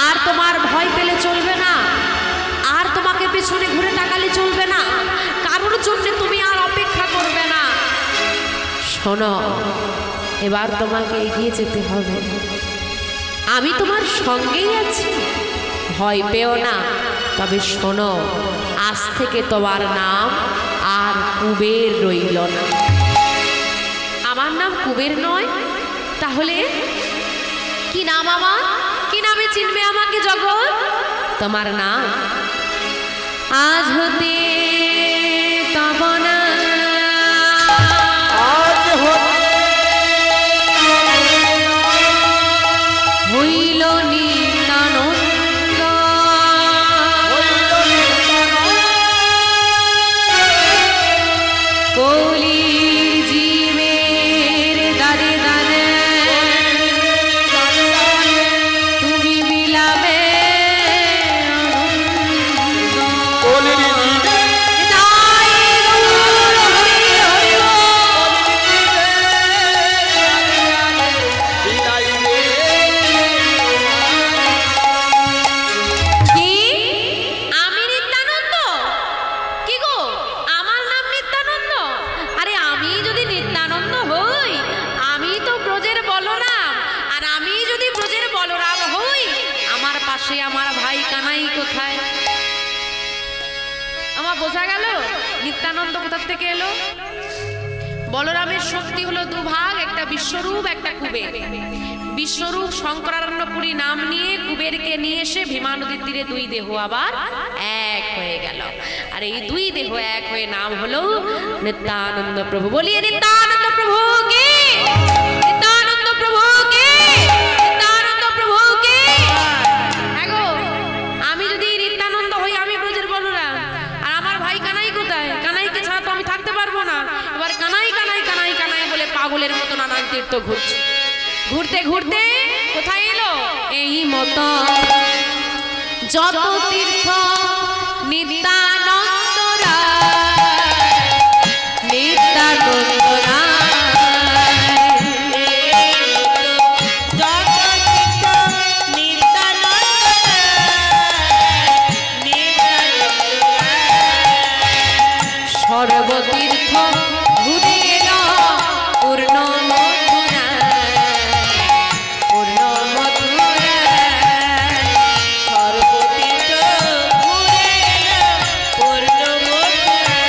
আর তোমার ভয় পেলে চলবে না, আর তোমাকে পেছনে ঘুরে তাকালে চলবে না, কারোর জন্য তুমি আর অপেক্ষা করবে না। শোনো, এবার তোমাকে এগিয়ে যেতে হবে। আমি তোমার সঙ্গেই আছি, ভয় পেও না। তবে শোনো, আজ থেকে তোমার নাম আর কুবের রইল না। আমার নাম কুবের নয়, তাহলে কি নাম আমার? কি নামে চিনবে আমাকে জগৎ? তোমার নাম আজ হতে তব না, আজ হতে হইল নিত্যানন্দ। কলির জীবের দারে দারে তুমি বিলাবে আমার ভাই কানাই কোথায়? আমার বোঝা গেল নিত্যানন্দ কোথা থেকে এলো। বলরামের শক্তি হলো দুভাগ, একটা বিশ্বরূপ, একটা কুবের। বিশ্বরূপ শঙ্করারণ্যপুরী নাম নিয়ে কুবেরকে নিয়ে এসে ভীমা নদীর তীরে দুই দেহ আবার এক হয়ে গেল। আর এই দুই দেহ এক হয়ে নাম হলো নিত্যানন্দ প্রভু। বলিয়ে নিত্যানন্দ প্রভু কে, নিত্যানন্দ প্রভু কে, নিত্যানন্দ প্রভু কে। আমি যদি নিত্যানন্দ হই, আমি ব্রজের বলরাম, আর আমার ভাই কানাই কোথায়? কানাইকে ছাড়া তো আমি থাকতে পারবো না। এবার কানাই কানাই কানাই কানাই বলে পাগলের মতো নানান তীর্থ ঘুরছে। ঘুরতে ঘুরতে কোথায় এলো? এই মতো যত তীর্থ নিত্যানন্দ রায়, নিত্যানন্দ সর্বতীর্থ ঘুরে এলো পূর্ণ মথুরা, পূর্ণ মথুরা। সর্বতীর্থ ঘুরে এলো পূর্ণ মথুরা,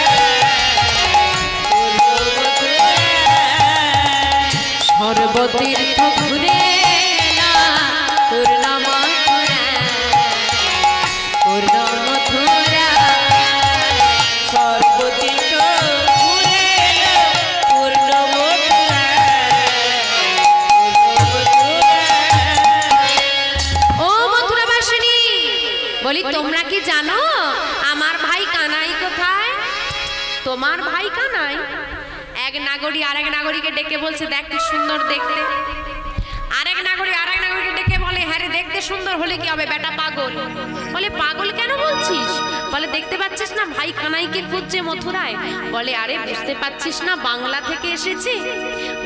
পূর্ণ মথুরা। সর্বতীর্থ ঘুরে এলো পূর্ণ মথুরা, পূর্ণ মথুরা। সর্বতীর্থ ঘুরে এলো পূর্ণ মথুরা, পূর্ণ মথুরা। ও মথুরাবাসিনী, বলি তোমরা কি জানো আমার ভাই কানাই কোথায়? তোমার ভাই কানাই? এক নাগরী আরেক নাগরীকে ডেকে বলছে, দেখ কি সুন্দর দেখতে। আরেক নাগরীকে ডেকে বলে, হ্যাঁ রে, দেখতে সুন্দর হলে কি হবে, বেটা পাগল। বলে, পাগল কেন বলছিস? বলে, দেখতে পাচ্ছিস না ভাই কানাইকে খুঁজছে মথুরায়। বলে, আরে বুঝতে পাচ্ছিস না বাংলা থেকে এসেছে,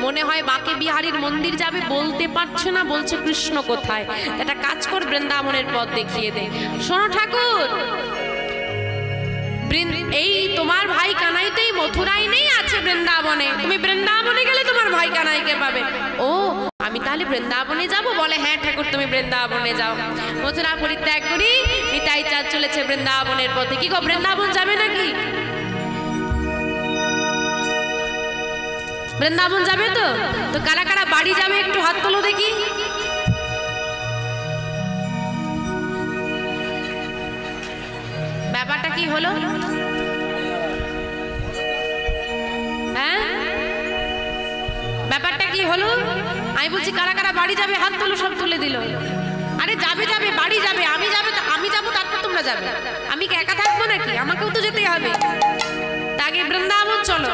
মনে হয় বাঁকে বিহারীর মন্দির যাবে, বলতে পারছে না, বলছে কৃষ্ণ কোথায়। একটা কাজ কর, বৃন্দাবনের পথ দেখিয়ে দে। শোনো ঠাকুর, এই তোমার ভাই কানাই তো এই মথুরায় নেই, আছে বৃন্দাবনে। তুমি বৃন্দাবনে গেলে তোমার ভাই কানাইকে পাবে। ও, আমি তাহলে বৃন্দাবনে যাব? বলে, হ্যাঁ ঠাকুর, তুমি বৃন্দাবনে যাও। মথুরা পরিত্যাগ করি নিতাই চাঁদ চলেছে বৃন্দাবনের পথে। কি গো, বৃন্দাবন যাবে নাকি? বৃন্দাবন যাবে তো? তো কারা কারা বাড়ি যাবে একটু হাত তোলো দেখি। ব্যাপারটা কি হলো? হ্যাঁ, ব্যাপারটা কি হলো? আমি বলছি কারা কারা বাড়ি যাবে হাত তোলো, সব তুলে দিল। আরে যাবে যাবে, বাড়ি যাবে। আমি যাবো তারপর তোমরা যাবে। আমি কি একা থাকবো নাকি? আমাকেও তো যেতেই হবে। আগে বৃন্দাবন চলো,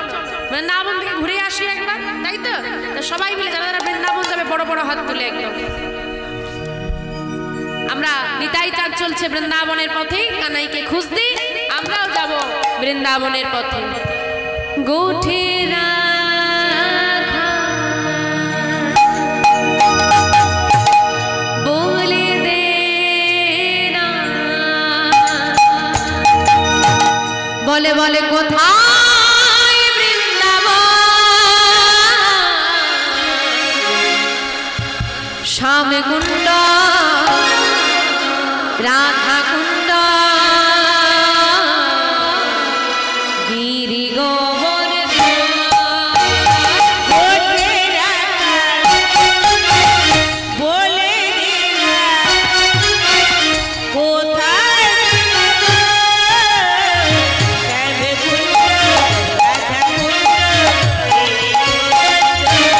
বৃন্দাবন থেকে ঘুরে আসি একবার, তাই তো? সবাই মিলে যারা যারা বৃন্দাবন যাবে বড় বড় হাত তুলে একদম। আমরা নিতাই চাঁদ চলছে বৃন্দাবনের পথে, কানাইকে খুঁজতে আমরাও যাব বৃন্দাবনের পথে। গোঠে রাখা বলে দে না, বলে বলে কোথায় বৃন্দাবন, শ্যাম কুণ্ড রাধা কুণ্ড গিরি গোবর্ধন। ঘটে রাখা বলে দে না, কোথায় শ্যাম কুণ্ড রাধা কুণ্ড গিরি গোবর্ধন।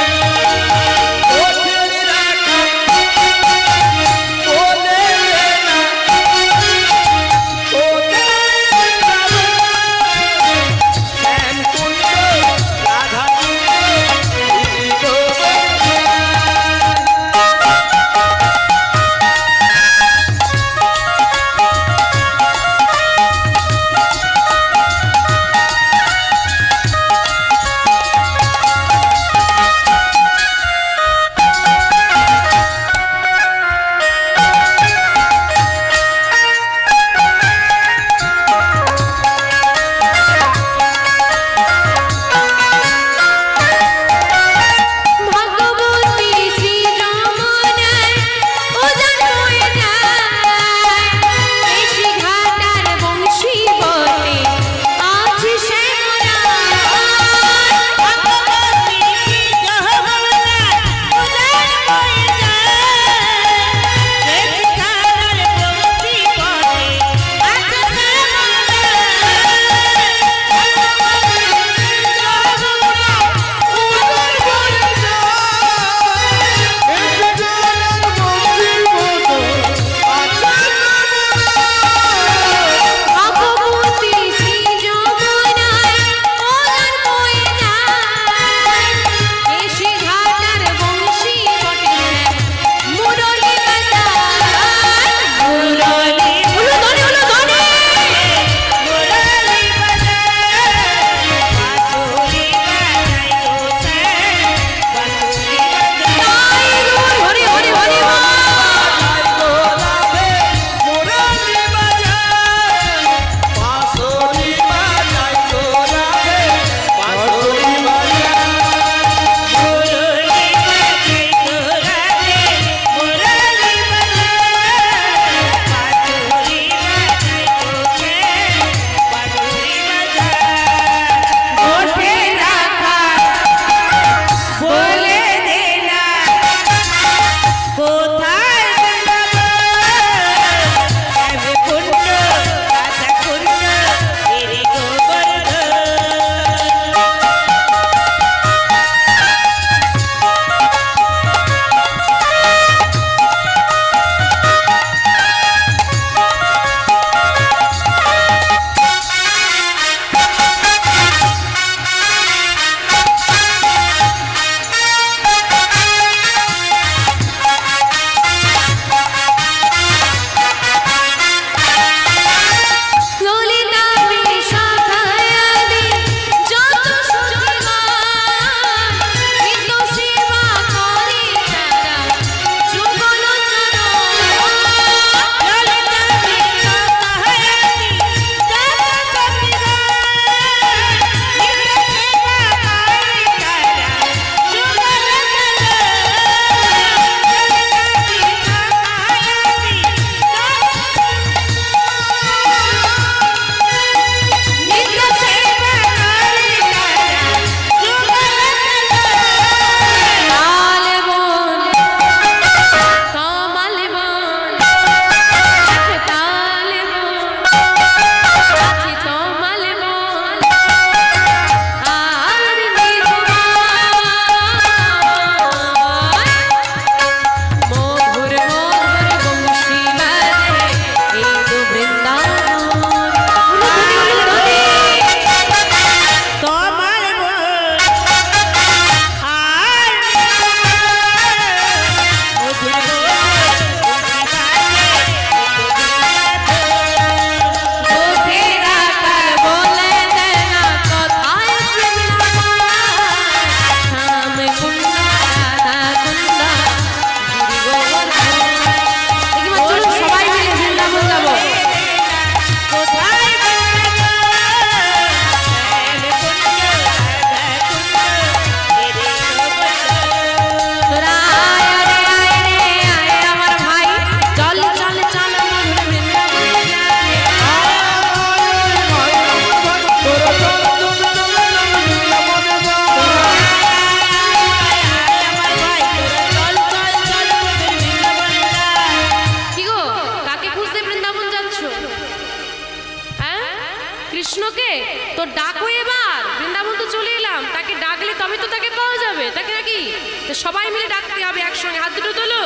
সবাই মিলে ডাকতে হবে একসঙ্গে, হাত দুটো তোলো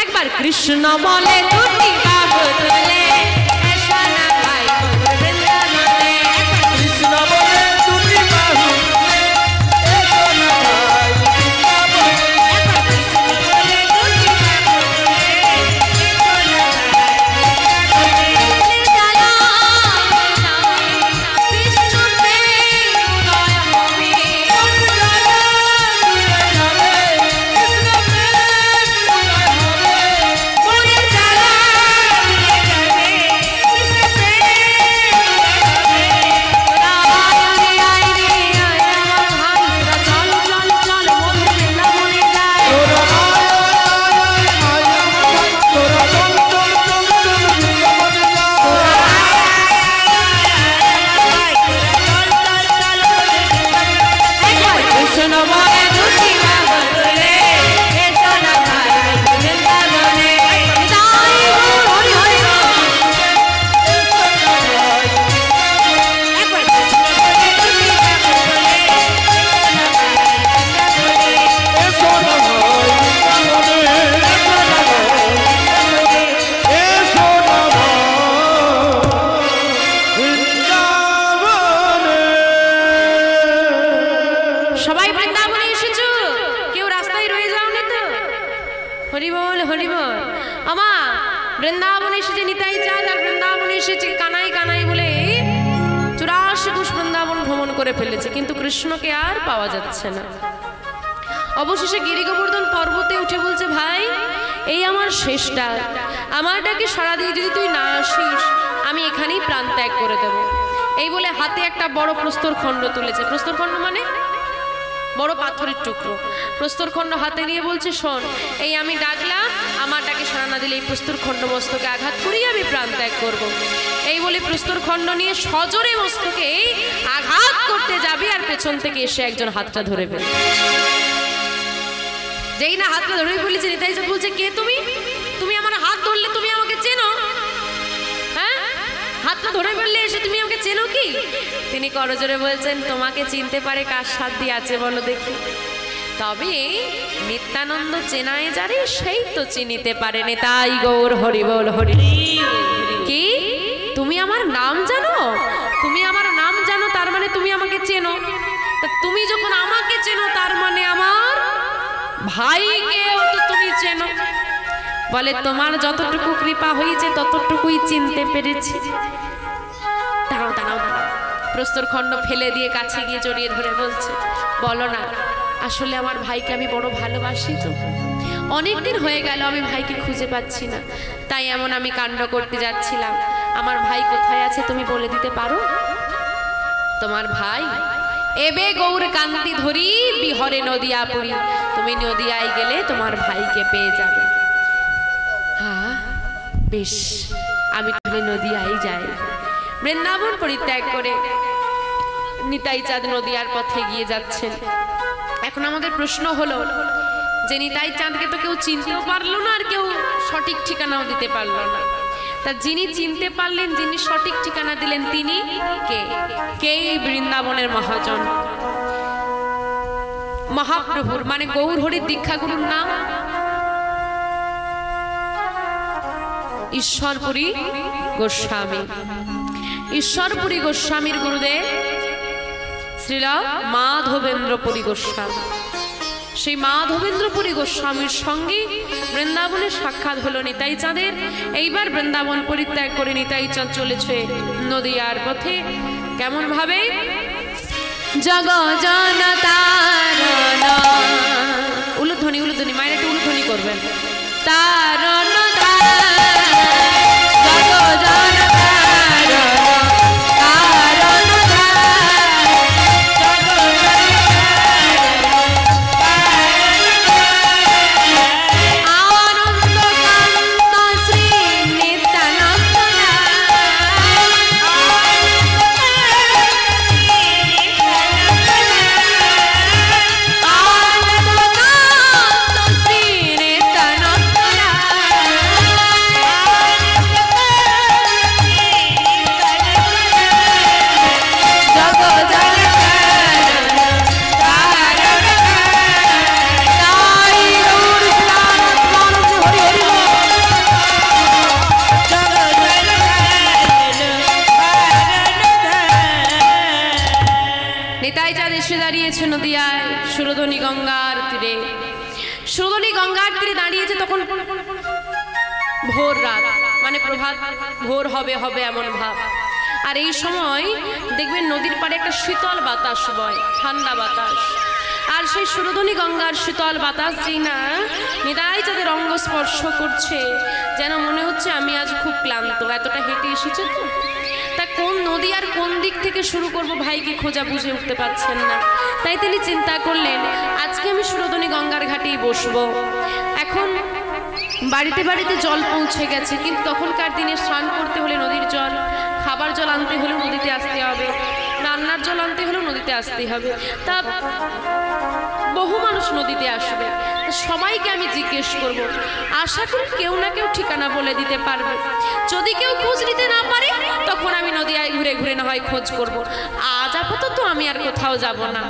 একবার। কৃষ্ণ বলে দুটি বাহু তুলে এসো না ভাই গৌর বৃন্দাবনে। কৃষ্ণ বলে দুটি বাহু তুলে এসো না ভাই বৃন্দাবনে এসেছে নিতাই চাঁদ আর বৃন্দাবনে এসেছে কানাই কানাই বলে 84 কোষ বৃন্দাবন ভ্রমণ করে ফেলেছে, কিন্তু কৃষ্ণকে আর পাওয়া যাচ্ছে না। অবশেষে গিরি গোবর্ধন পর্বতে উঠে বলছে, ভাই এই আমার শেষটা, আমার ডাকে সাড়া দিয়ে যদি তুই না আসিস আমি এখানেই প্রাণ ত্যাগ করে দেব। এই বলে হাতে একটা বড় প্রস্তর খণ্ড তুলেছে। প্রস্তর খণ্ড মানে বড় পাথরের টুকরো। প্রস্তর খণ্ড হাতে নিয়ে বলছে, শোন এই আমি ডাকলাম, আমার ডাকে সাড়া না দিলে এই প্রস্তর খণ্ড মস্তকে আঘাত করিয়ে আমি প্রাণ ত্যাগ করব। এই বলে প্রস্তর খণ্ড নিয়ে সজোরে মস্তকে আঘাত করতে যাবে আর পেছন থেকে এসে একজন হাতটা ধরে ফেলে। যেই না হাতটা ধরে ফেলেছে, নিতাই চাঁদ বলছে, কে তুমি? তুমি আমার হাত ধরলে, তুমি আমাকে চেনো? হ্যাঁ, হাতটা ধরে ফেললে এসে তুমি আমাকে চেনো কি? তিনি করজোরে বলছেন, তোমাকে চিনতে পারে কার সাথ দিয়ে আছে বলো দেখি? তবে নিত্যানন্দ চেনায় যারে সেই তো চিনিতে পারে। নিতাই গৌর হরি বল হরি। কি তুমি আমার নাম জানো? তুমি আমার নাম জানো তার মানে তুমি আমাকে চেনো। তা তুমি যখন আমাকে চেনো তার মানে আমার ভাইকেও তো তুমি চেনো। বলে, তোমার যতটুকু কৃপা হয়েছে ততটুকুই চিনতে পেরেছি। দাঁড়াও দাঁড়াও দাঁড়াও। প্রস্তর খণ্ড ফেলে দিয়ে কাছে গিয়ে জড়িয়ে ধরে বলছে, বলো না, আসলে আমার ভাইকে আমি বড় ভালোবাসি তো। অনেকদিন হয়ে গেল আমি ভাইকে খুঁজে পাচ্ছি না, তাই এমন আমি কাণ্ড করতে যাচ্ছিলাম। আমার ভাই কোথায় আছে তুমি বলে দিতে পারো? তোমার ভাই এবে গৌর কান্তি ধরি বিহরে নদিয়া পুরী। তুমি নদিয়ায় গেলে তোমার ভাইকে পেয়ে যাবে। হ্যাঁ বেশ, আমি তাহলে নদিয়ায় যাই। বৃন্দাবন পরিত্যাগ করে নিতাই চাঁদ নদিয়ার পথে গিয়ে যাচ্ছেন। এখন আমাদের প্রশ্ন হলো যে নিতাই চাঁদকে তো কেউ চিনতেও পারলো না, আর কেউ সঠিক ঠিকানাও দিতে পারলো না। তা যিনি চিনতে পারলেন, যিনি সঠিক ঠিকানা দিলেন, তিনি কে? কে? এই বৃন্দাবনের মহাজন মহাপ্রভুর মানে গৌর হরির দীক্ষাগুরুর নাম ঈশ্বরপুরী গোস্বামী। ঈশ্বরপুরী গোস্বামীর গুরুদেব শ্রীল মাধবেন্দ্রপুরী গোস্বামী। সেই মাধবেন্দ্রপুরী গোস্বামীর সঙ্গে বৃন্দাবনের সাক্ষাৎ হলো নিতাই চাঁদের। এইবার বৃন্দাবন পরিত্যাগ করে নিতাই চাঁদ চলেছে নদিয়ার পথে। কেমন ভাবে? জগ জনতারণ, উলুধ্বনি উলুধ্বনি, মায়ের একটু উলুধ্বনি করবেন। তারণ দাঁড়িয়েছে নদিয়ায় সুরধনী গঙ্গার তীরে। সুরধনী গঙ্গার তীরে দাঁড়িয়েছে, তখন ভোর রাত, মানে প্রভাত, ভোর হবে হবে এমন ভাব। আর এই সময় দেখবেন নদীর পাড়ে একটা শীতল বাতাস বয়, ঠান্ডা বাতাস। আর সেই সুরধনী গঙ্গার শীতল বাতাস যেই না নিদাই যাদের অঙ্গ স্পর্শ করছে, যেন মনে হচ্ছে আমি আজ খুব ক্লান্ত, এতটা হেঁটে এসেছে তো। তা কোন নদী আর কোন দিক থেকে শুরু করব ভাইকে খোঁজা বুঝে উঠতে পারছেন না। তাই তিনি চিন্তা করলেন আজকে আমি সুরধনী গঙ্গার ঘাটেই বসবো। এখন বাড়িতে বাড়িতে জল পৌঁছে গেছে, কিন্তু তখনকার দিনে স্নান করতে হলে নদীর জল, খাবার জল আনতে হলেও নদীতে আসতে হবে, রান্নার জল আনতে হলেও নদীতে আসতে হবে। তা বহু মানুষ নদীতে আসবে, সবাইকে আমি জিজ্ঞেস করব, আশা করি কেউ না কেউ ঠিকানা বলে দিতে পারবে। যদি কেউ খোঁজ নিতে না পারে তখন আমি নদীয়ায় ঘুরে ঘুরে না হয় খোঁজ করব। আজ আপাতত আমি আর কোথাও যাব না।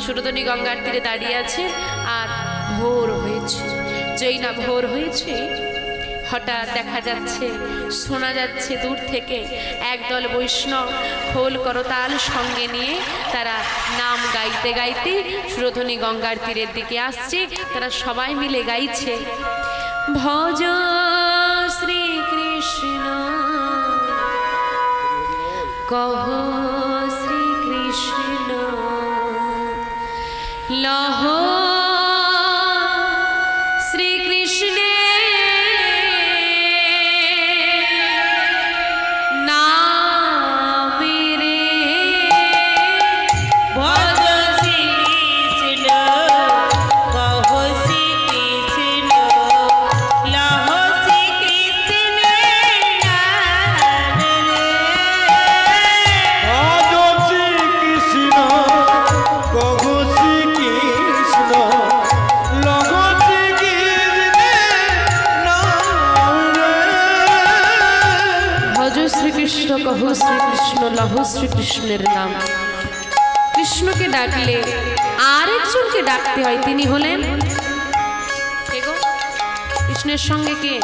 সুরধনী গঙ্গার তীরে দাঁড়িয়ে আছে আর ভোর হয়েছে। যেই না ভোর হয়েছে হঠাৎ দেখা যাচ্ছে, শোনা যাচ্ছে দূর থেকে একদল বৈষ্ণব খোল করতাল সঙ্গে নিয়ে তারা নাম গাইতে গাইতে সুরধনী গঙ্গার তীরের দিকে আসছে। তারা সবাই মিলে গাইছে, ভজ শ্রীকৃষ্ণ কহ শ্রীকৃষ্ণ লহ কহু শ্রীকৃষ্ণ লহ শ্রীকৃষ্ণের নাম। কৃষ্ণকে ডাকলে আরেকজনকে ডাকতে হয়, তিনি হলেন কৃষ্ণের সঙ্গে কে?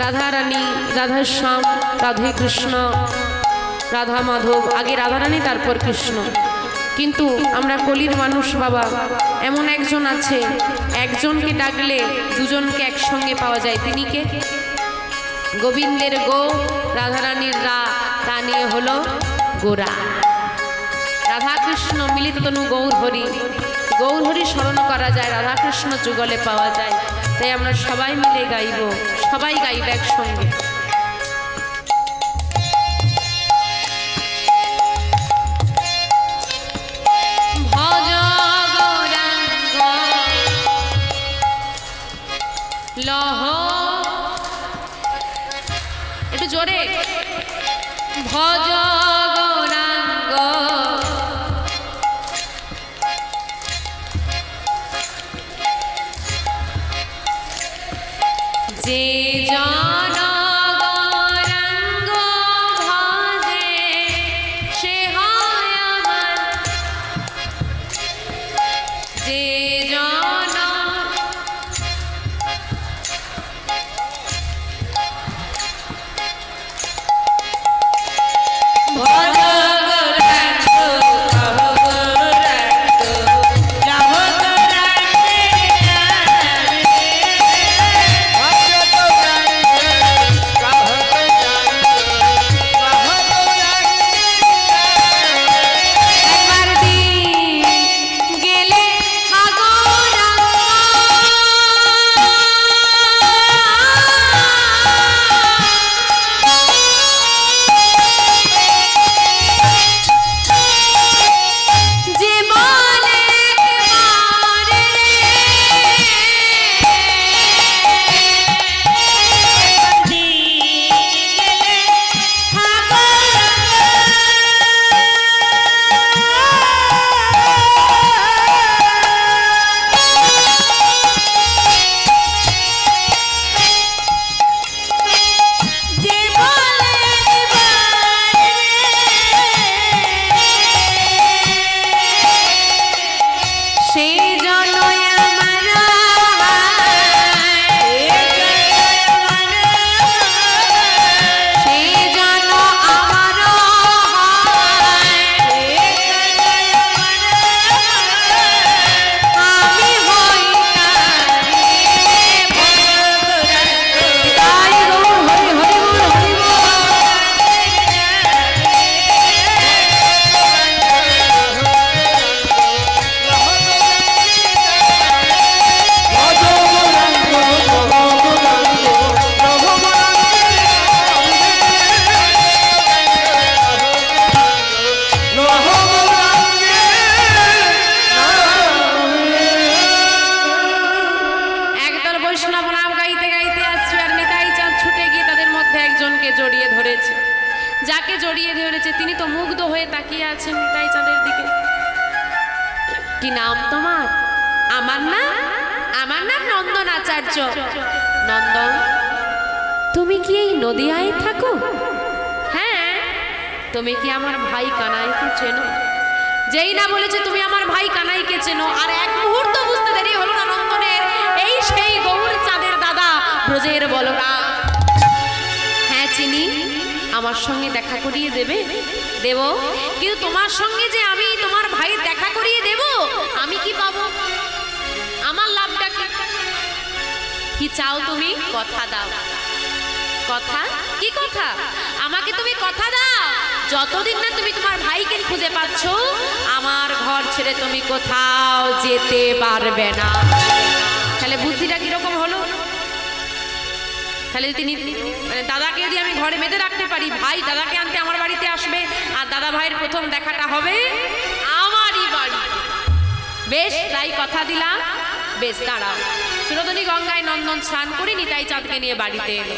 রাধা রানী, রাধা শ্যাম, রাধে কৃষ্ণ, রাধা মাধব। আগে রাধা রানী তারপর কৃষ্ণ। কিন্তু আমরা কলির মানুষ বাবা, এমন একজন আছে একজনকে ডাকলে দুজনকে একসঙ্গে পাওয়া যায়। তিনি কে? গোবিন্দের গো, রাধারানীর রা, তা নিয়ে হলো গোরা। রাধা কৃষ্ণ মিলিত তনু গৌর হরি, গৌর হরি স্মরণ করা যায়, রাধা কৃষ্ণ যুগলে পাওয়া যায়। তাই আমরা সবাই মিলে গাইব, সবাই গাইব একসঙ্গে। ভজ গৌরাঙ্গ লহ, একটু জোরে, ভজ গৌরাঙ্গ যে জন গৌরাঙ্গ ভজে সে হয় আমার, যে জন ভজ ভজ জড়িয়ে ধরেছে, তিনি তো মুগ্ধ হয়ে তাকিয়ে আছেন নিতাই চাঁদের দিকে। কি নাম তোমার? আমার নাম নন্দন আচার্য। নন্দন, তুমি কি এই নদিয়ায় থাকো? হ্যাঁ। তুমি কি আমার ভাই কানাইকে চেনো? যেই না বলেছে তুমি আমার ভাই কানাইকে চেনো, আর এক মুহূর্ত বুঝতে দেরি হলো না নন্দনের, এই সেই গৌর চাঁদের দাদা ব্রজের বলরাম। হ্যাঁ চিনি, আমার সঙ্গে দেখা করিয়ে দেবে? দেব, কিন্তু তোমার সঙ্গে যে আমি তোমার ভাই দেখা করিয়ে দেব, আমি কি পাবো? আমার লাভটা কি চাও তুমি? কথা দাও। কথা? কি কথা? আমাকে তুমি কথা দাও, যতদিন না তুমি তোমার ভাইকে খুঁজে পাচ্ছ, আমার ঘর ছেড়ে তুমি কোথাও যেতে পারবে না। তাহলে বুদ্ধিটা কিরকম হলো? তাহলে তিনি মানে দাদাকে যদি আমি ঘরে বেঁধে রাখতে পারি, ভাই দাদাকে আনতে আমার বাড়িতে আসবে, আর দাদা ভাইয়ের প্রথম দেখাটা হবে আমারই বাড়ি। বেশ, তাই কথা দিলাম। বেশ, দাঁড়াও। সুরধনী গঙ্গায় নন্দন স্নান করে নিতাই চাঁদকে নিয়ে বাড়িতে এলো।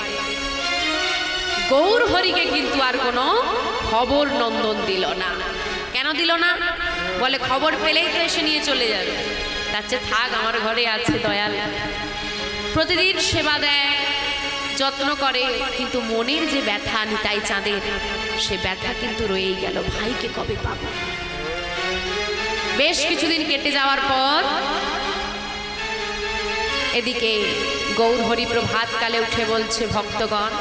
গৌর হরিকে কিন্তু আর কোনো খবর নন্দন দিল না। কেন দিল না? বলে খবর পেলেই তো এসে নিয়ে চলে যাবে, তার চেয়ে থাক, আমার ঘরে আছে দয়াল। প্রতিদিন সেবা দেয়, যত্ন করে, কিন্তু মনের যে ব্যথা নিতাই চাঁদের, সে ব্যথা কিন্তু রয়েই গেল, ভাইকে কবে পাবো। বেশ কিছুদিন কেটে যাওয়ার পর এদিকে গৌর হরি প্রভাতকালে উঠে বলছে, ভক্তগণ,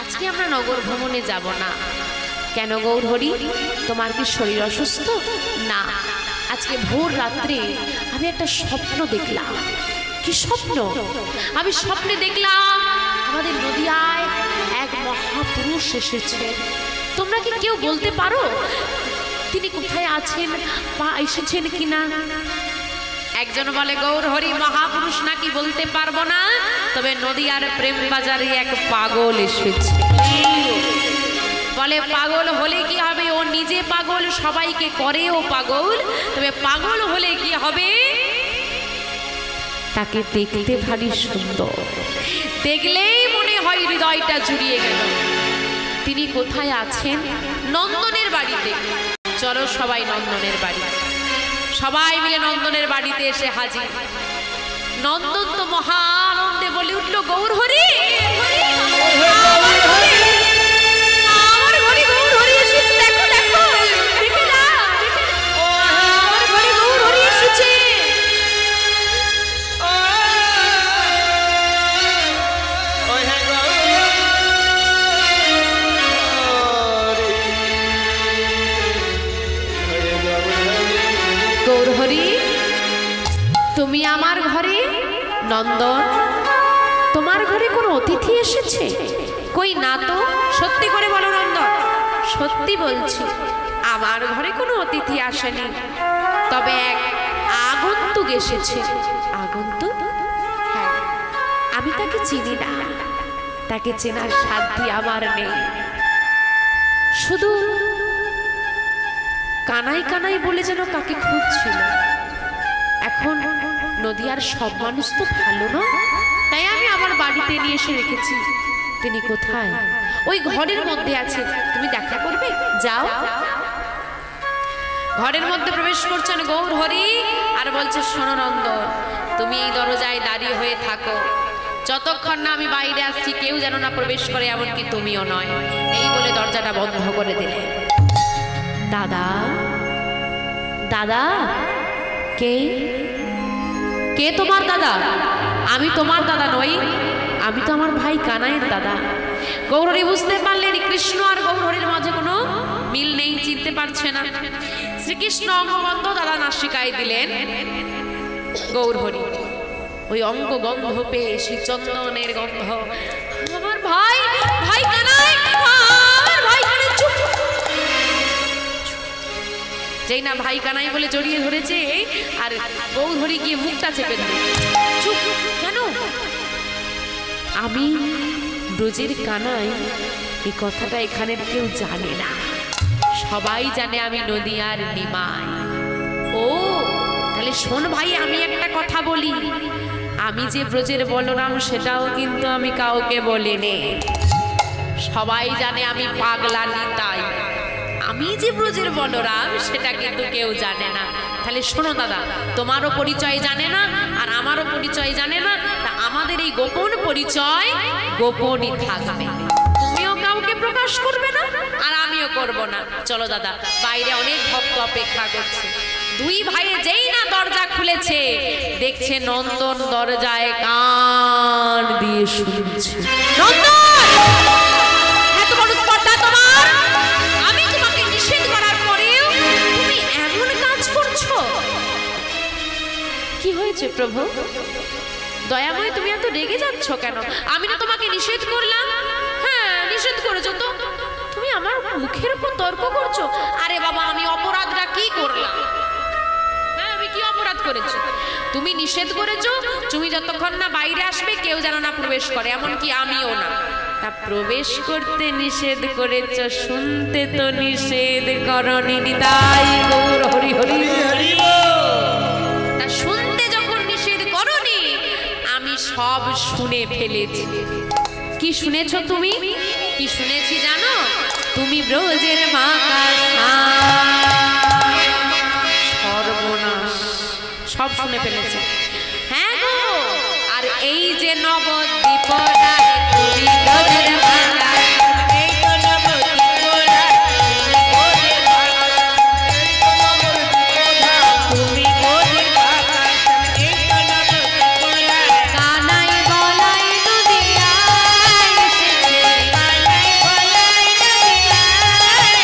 আজকে আমরা নগর ভ্রমণে যাব না। কেন গৌর হরি, তোমার কি শরীর অসুস্থ? না, আজকে ভোর রাত্রে আমি একটা স্বপ্ন দেখলাম। কি স্বপ্ন? আমি স্বপ্নে দেখলাম আমাদের নদিয়ায় এক মহাপুরুষ এসেছে। তোমরা কি কেউ বলতে পারো তিনি কোথায় আছেন বা এসেছেন কিনা? একজন বলে, গৌর হরি মহাপুরুষ নাকি বলতে পারবো না, তবে নদিয়ার প্রেম বাজারে এক পাগল এসেছে। বলে পাগল হলে কি হবে? ও নিজে পাগল, সবাইকে করে ও পাগল, তবে পাগল হলে কি হবে? তাকে দেখতে ভারী সুন্দর, দেখলেই মনে হয় হৃদয়টা জুড়িয়ে গেল। তিনি কোথায় আছেন? নন্দনের বাড়িতে। চলো সবাই নন্দনের বাড়ি। সবাই মিলে নন্দনের বাড়িতে এসে হাজির। নন্দন তো মহা আনন্দে বলে উঠল, গৌর হরি, আমার ঘরে গৌর হরি এসেছে, দেখো দেখো, দেখে যাও, আমার ঘরে গৌর হরি এসেছে। গৌর হরি, তুমি আমার ঘরে? নন্দন, তোমার ঘরে কোনো অতিথি এসেছে? কই না তো, সত্যি করে বলো নন্দন। সত্যি বলছি, আমার ঘরে কোনো অতিথি আসেনি, তবে এক আগন্তুক এসেছে। আগন্তুক? হ্যাঁ, আমি তাকে চিনি না, তাকে চেনার সাধ্য আমার নেই। শুধু কানাই কানাই বলে যেন কাকে খুঁজছিল। এখন নদিয়ার সব মানুষ তো ভালো না, তাই আমি আমার বাড়িতে নিয়ে এসে রেখেছি। তিনি কোথায়? ওই ঘরের মধ্যে আছে, তুমি দেখা করবে? যাও। ঘরের মধ্যে প্রবেশ করছেন গৌর হরি আর বলছে, শোনো নন্দন, তুমি এই দরজায় দাঁড়িয়ে হয়ে থাকো, যতক্ষণ না আমি বাইরে আসছি কেউ যেন না প্রবেশ করে, এমনকি তুমিও নয়। এই বলে দরজাটা বন্ধ করে দিলে। দাদা, দাদা, কে? কে তোমার দাদা? আমি তোমার দাদা নই, আমি তো আমার ভাই কানাইয়ের দাদা। গৌরহরি বুঝতে পারলেন কৃষ্ণ আর গৌরহরির মাঝে কোনো মিল নেই, চিনতে পারছে না। শ্রীকৃষ্ণ অঙ্গগন্ধ দাদা নাসিকায় দিলেন। গৌরহরি ওই অঙ্গ গন্ধ পেয়ে সেই চন্দনের গন্ধ, আমার ভাই, ভাই কানাই, আমার ভাই কানাই। চুপ! যেই না ভাই কানাই বলে জড়িয়ে ধরেছে, আর গৌরহরি গিয়ে মুখটা চেপে ধরে। চুপ! কেন? আমি ব্রজের কানাই, এই কথাটা এখানের কেউ জানে না, সবাই জানে আমি নদিয়ার নিমাই। ও তাহলে শোন ভাই, আমি একটা কথা বলি, আমি যে ব্রজের বলরাম সেটাও কিন্তু আমি কাউকে বলিনি। সবাই জানে আমি পাগলা নিতাই, আমি যে ব্রজের বলরাম সেটা কিন্তু কেউ জানে না। তাহলে শোনো দাদা, তোমারও পরিচয় জানে না আর আমারও পরিচয় জানে না, তা আমাদের এই গোপন পরিচয় গোপনই থাকবে। তুমিও কাউকে প্রকাশ করবে না আর আমিও করব না। চলো দাদা, বাইরে অনেক ভক্ত অপেক্ষা করছে। দুই ভাইয়ে যেই না দরজা খুলেছে, দেখছে নন্দন দরজায় কান দিয়ে শুনছে। নন্দন, এত বড় স্পর্ধা তোমার! আমি তোমাকে নিষেধ করার পরেও তুমি এমন কাজ করছো, কি হয়েছে প্রভু? দয়াময়, তুমি এত রেগে যাচ্ছ কেন? আমি না তোমাকে নিষেধ করলাম? হ্যাঁ, নিষেধ করেছো তো, তুমি আমার মুখের উপর তর্ক করছো। আরে বাবা, আমি অপরাধটা কি করলাম? হ্যাঁ, আমি কি অপরাধ করেছি? তুমি নিষেধ করেছো, তুমি যতক্ষণ না বাইরে আসবে কেউ যেন না প্রবেশ করে, এমনকি আমিও না। তা প্রবেশ করতে নিষেধ করেছ, শুনতে তো নিষেধ করনি নিতাই গৌর হরি হরি হরি। তা শুনতে যখন নিষেধ করনি, আমি সব শুনে ফেলেছি। কি শুনেছ তুমি? কি শুনেছি জানো? তুমি ব্রজের মাকা সর্বনাশ, সব শুনে ফেলেছি। হ্যাঁ গো, আর এই যে নবদ্বীপ তুমি ব্রজের মাকা, এই তো নবদ্বীপরা তুমি মোদের বাবা, এই তো নবদ্বীপরা কানাই বলাই নদিয়ায় এসেছে, কানাই বলাই নদিয়ায়,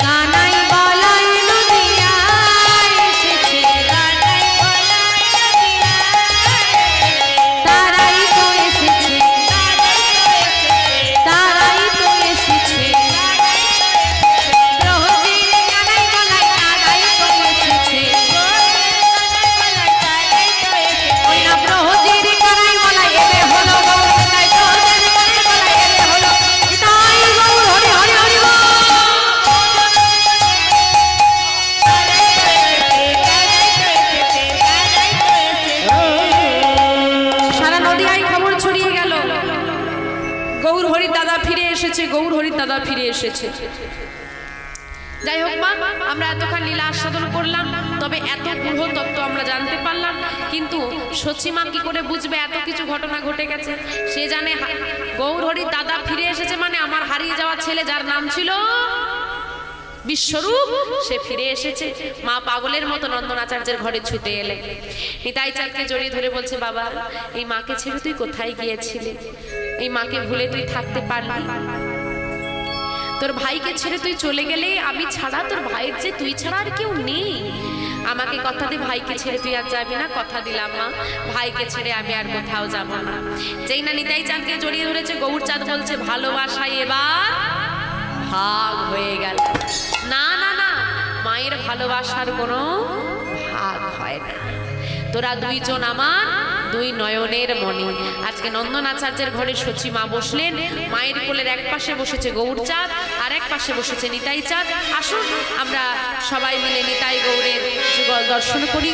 কানাই বলাই নদিয়ায় এসেছে, কানাই বলাই নদিয়ায়, তারাই তো এসেছে, তারাই তো এসেছে, প্রহরীর কানাই বলাই তারাই তো এসেছে, ওই না প্রহরীর কানাই বলাই এলে হলো গৌর নিতাই, প্রহরীর কানাই বলাই এলে হলো নিতাই গৌর হরি হরি হরি বল। সারা নদিয়ায় খবর ছড়িয়ে গেল, গৌর হরির দাদা ফিরে এসেছে, গৌর হরির দাদা ফিরে এসেছে। যাই হোক মা, আমরা এতক্ষণ লীলা আস্বাদন করলাম, তবে এত গ্রহ তত্ত্ব আমরা জানতে পারলাম। কিন্তু সচিমা কি করে বুঝবে এত কিছু ঘটনা ঘটে গেছে? সে জানে গৌর হরির দাদা ফিরে এসেছে মানে আমার হারিয়ে যাওয়া ছেলে, যার নাম ছিল বিশ্বরূপ, সে ফিরে এসেছে। মা পাগলের মতো নন্দনাচার্যের ঘরে ছুটে এলে, নিতাই চাঁদকে জড়িয়ে ধরে বলছে, বাবা, এই মাকে ছেড়ে তুই কোথায় গিয়েছিলি? এই মাকে ভুলে তুই থাকতে পারলি? তোর ভাইকে ছেড়ে তুই চলে গেলে আমি ছাড়া তোর ভাইয়ের যে তুই ছাড়া আর কেউ নেই। আমাকে কথা দে, ভাইকে ছেড়ে তুই আর যাবি না। কথা দিলাম মা, ভাইকে ছেড়ে আমি আর কোথাও যাব না। যেই না নিতাই চাঁদকে জড়িয়ে ধরেছে, গৌরচাঁদ বলছে, ভালোবাসায় এবার ভাগ হয়ে গেল। না না না, মায়ের ভালোবাসার কোনো ভাগ হয় না। তোরা দুইজন আমার দুই নয়নের মণি। আজকে নন্দনাচার্যের ঘরে সচিমা বসলেন, মায়ের কোলের এক পাশে বসেছে গৌরচাঁদ আর এক পাশে বসেছে নিতাই চাঁদ। আসুন আমরা সবাই মিলে নিতাই গৌরের যুগল দর্শন করি।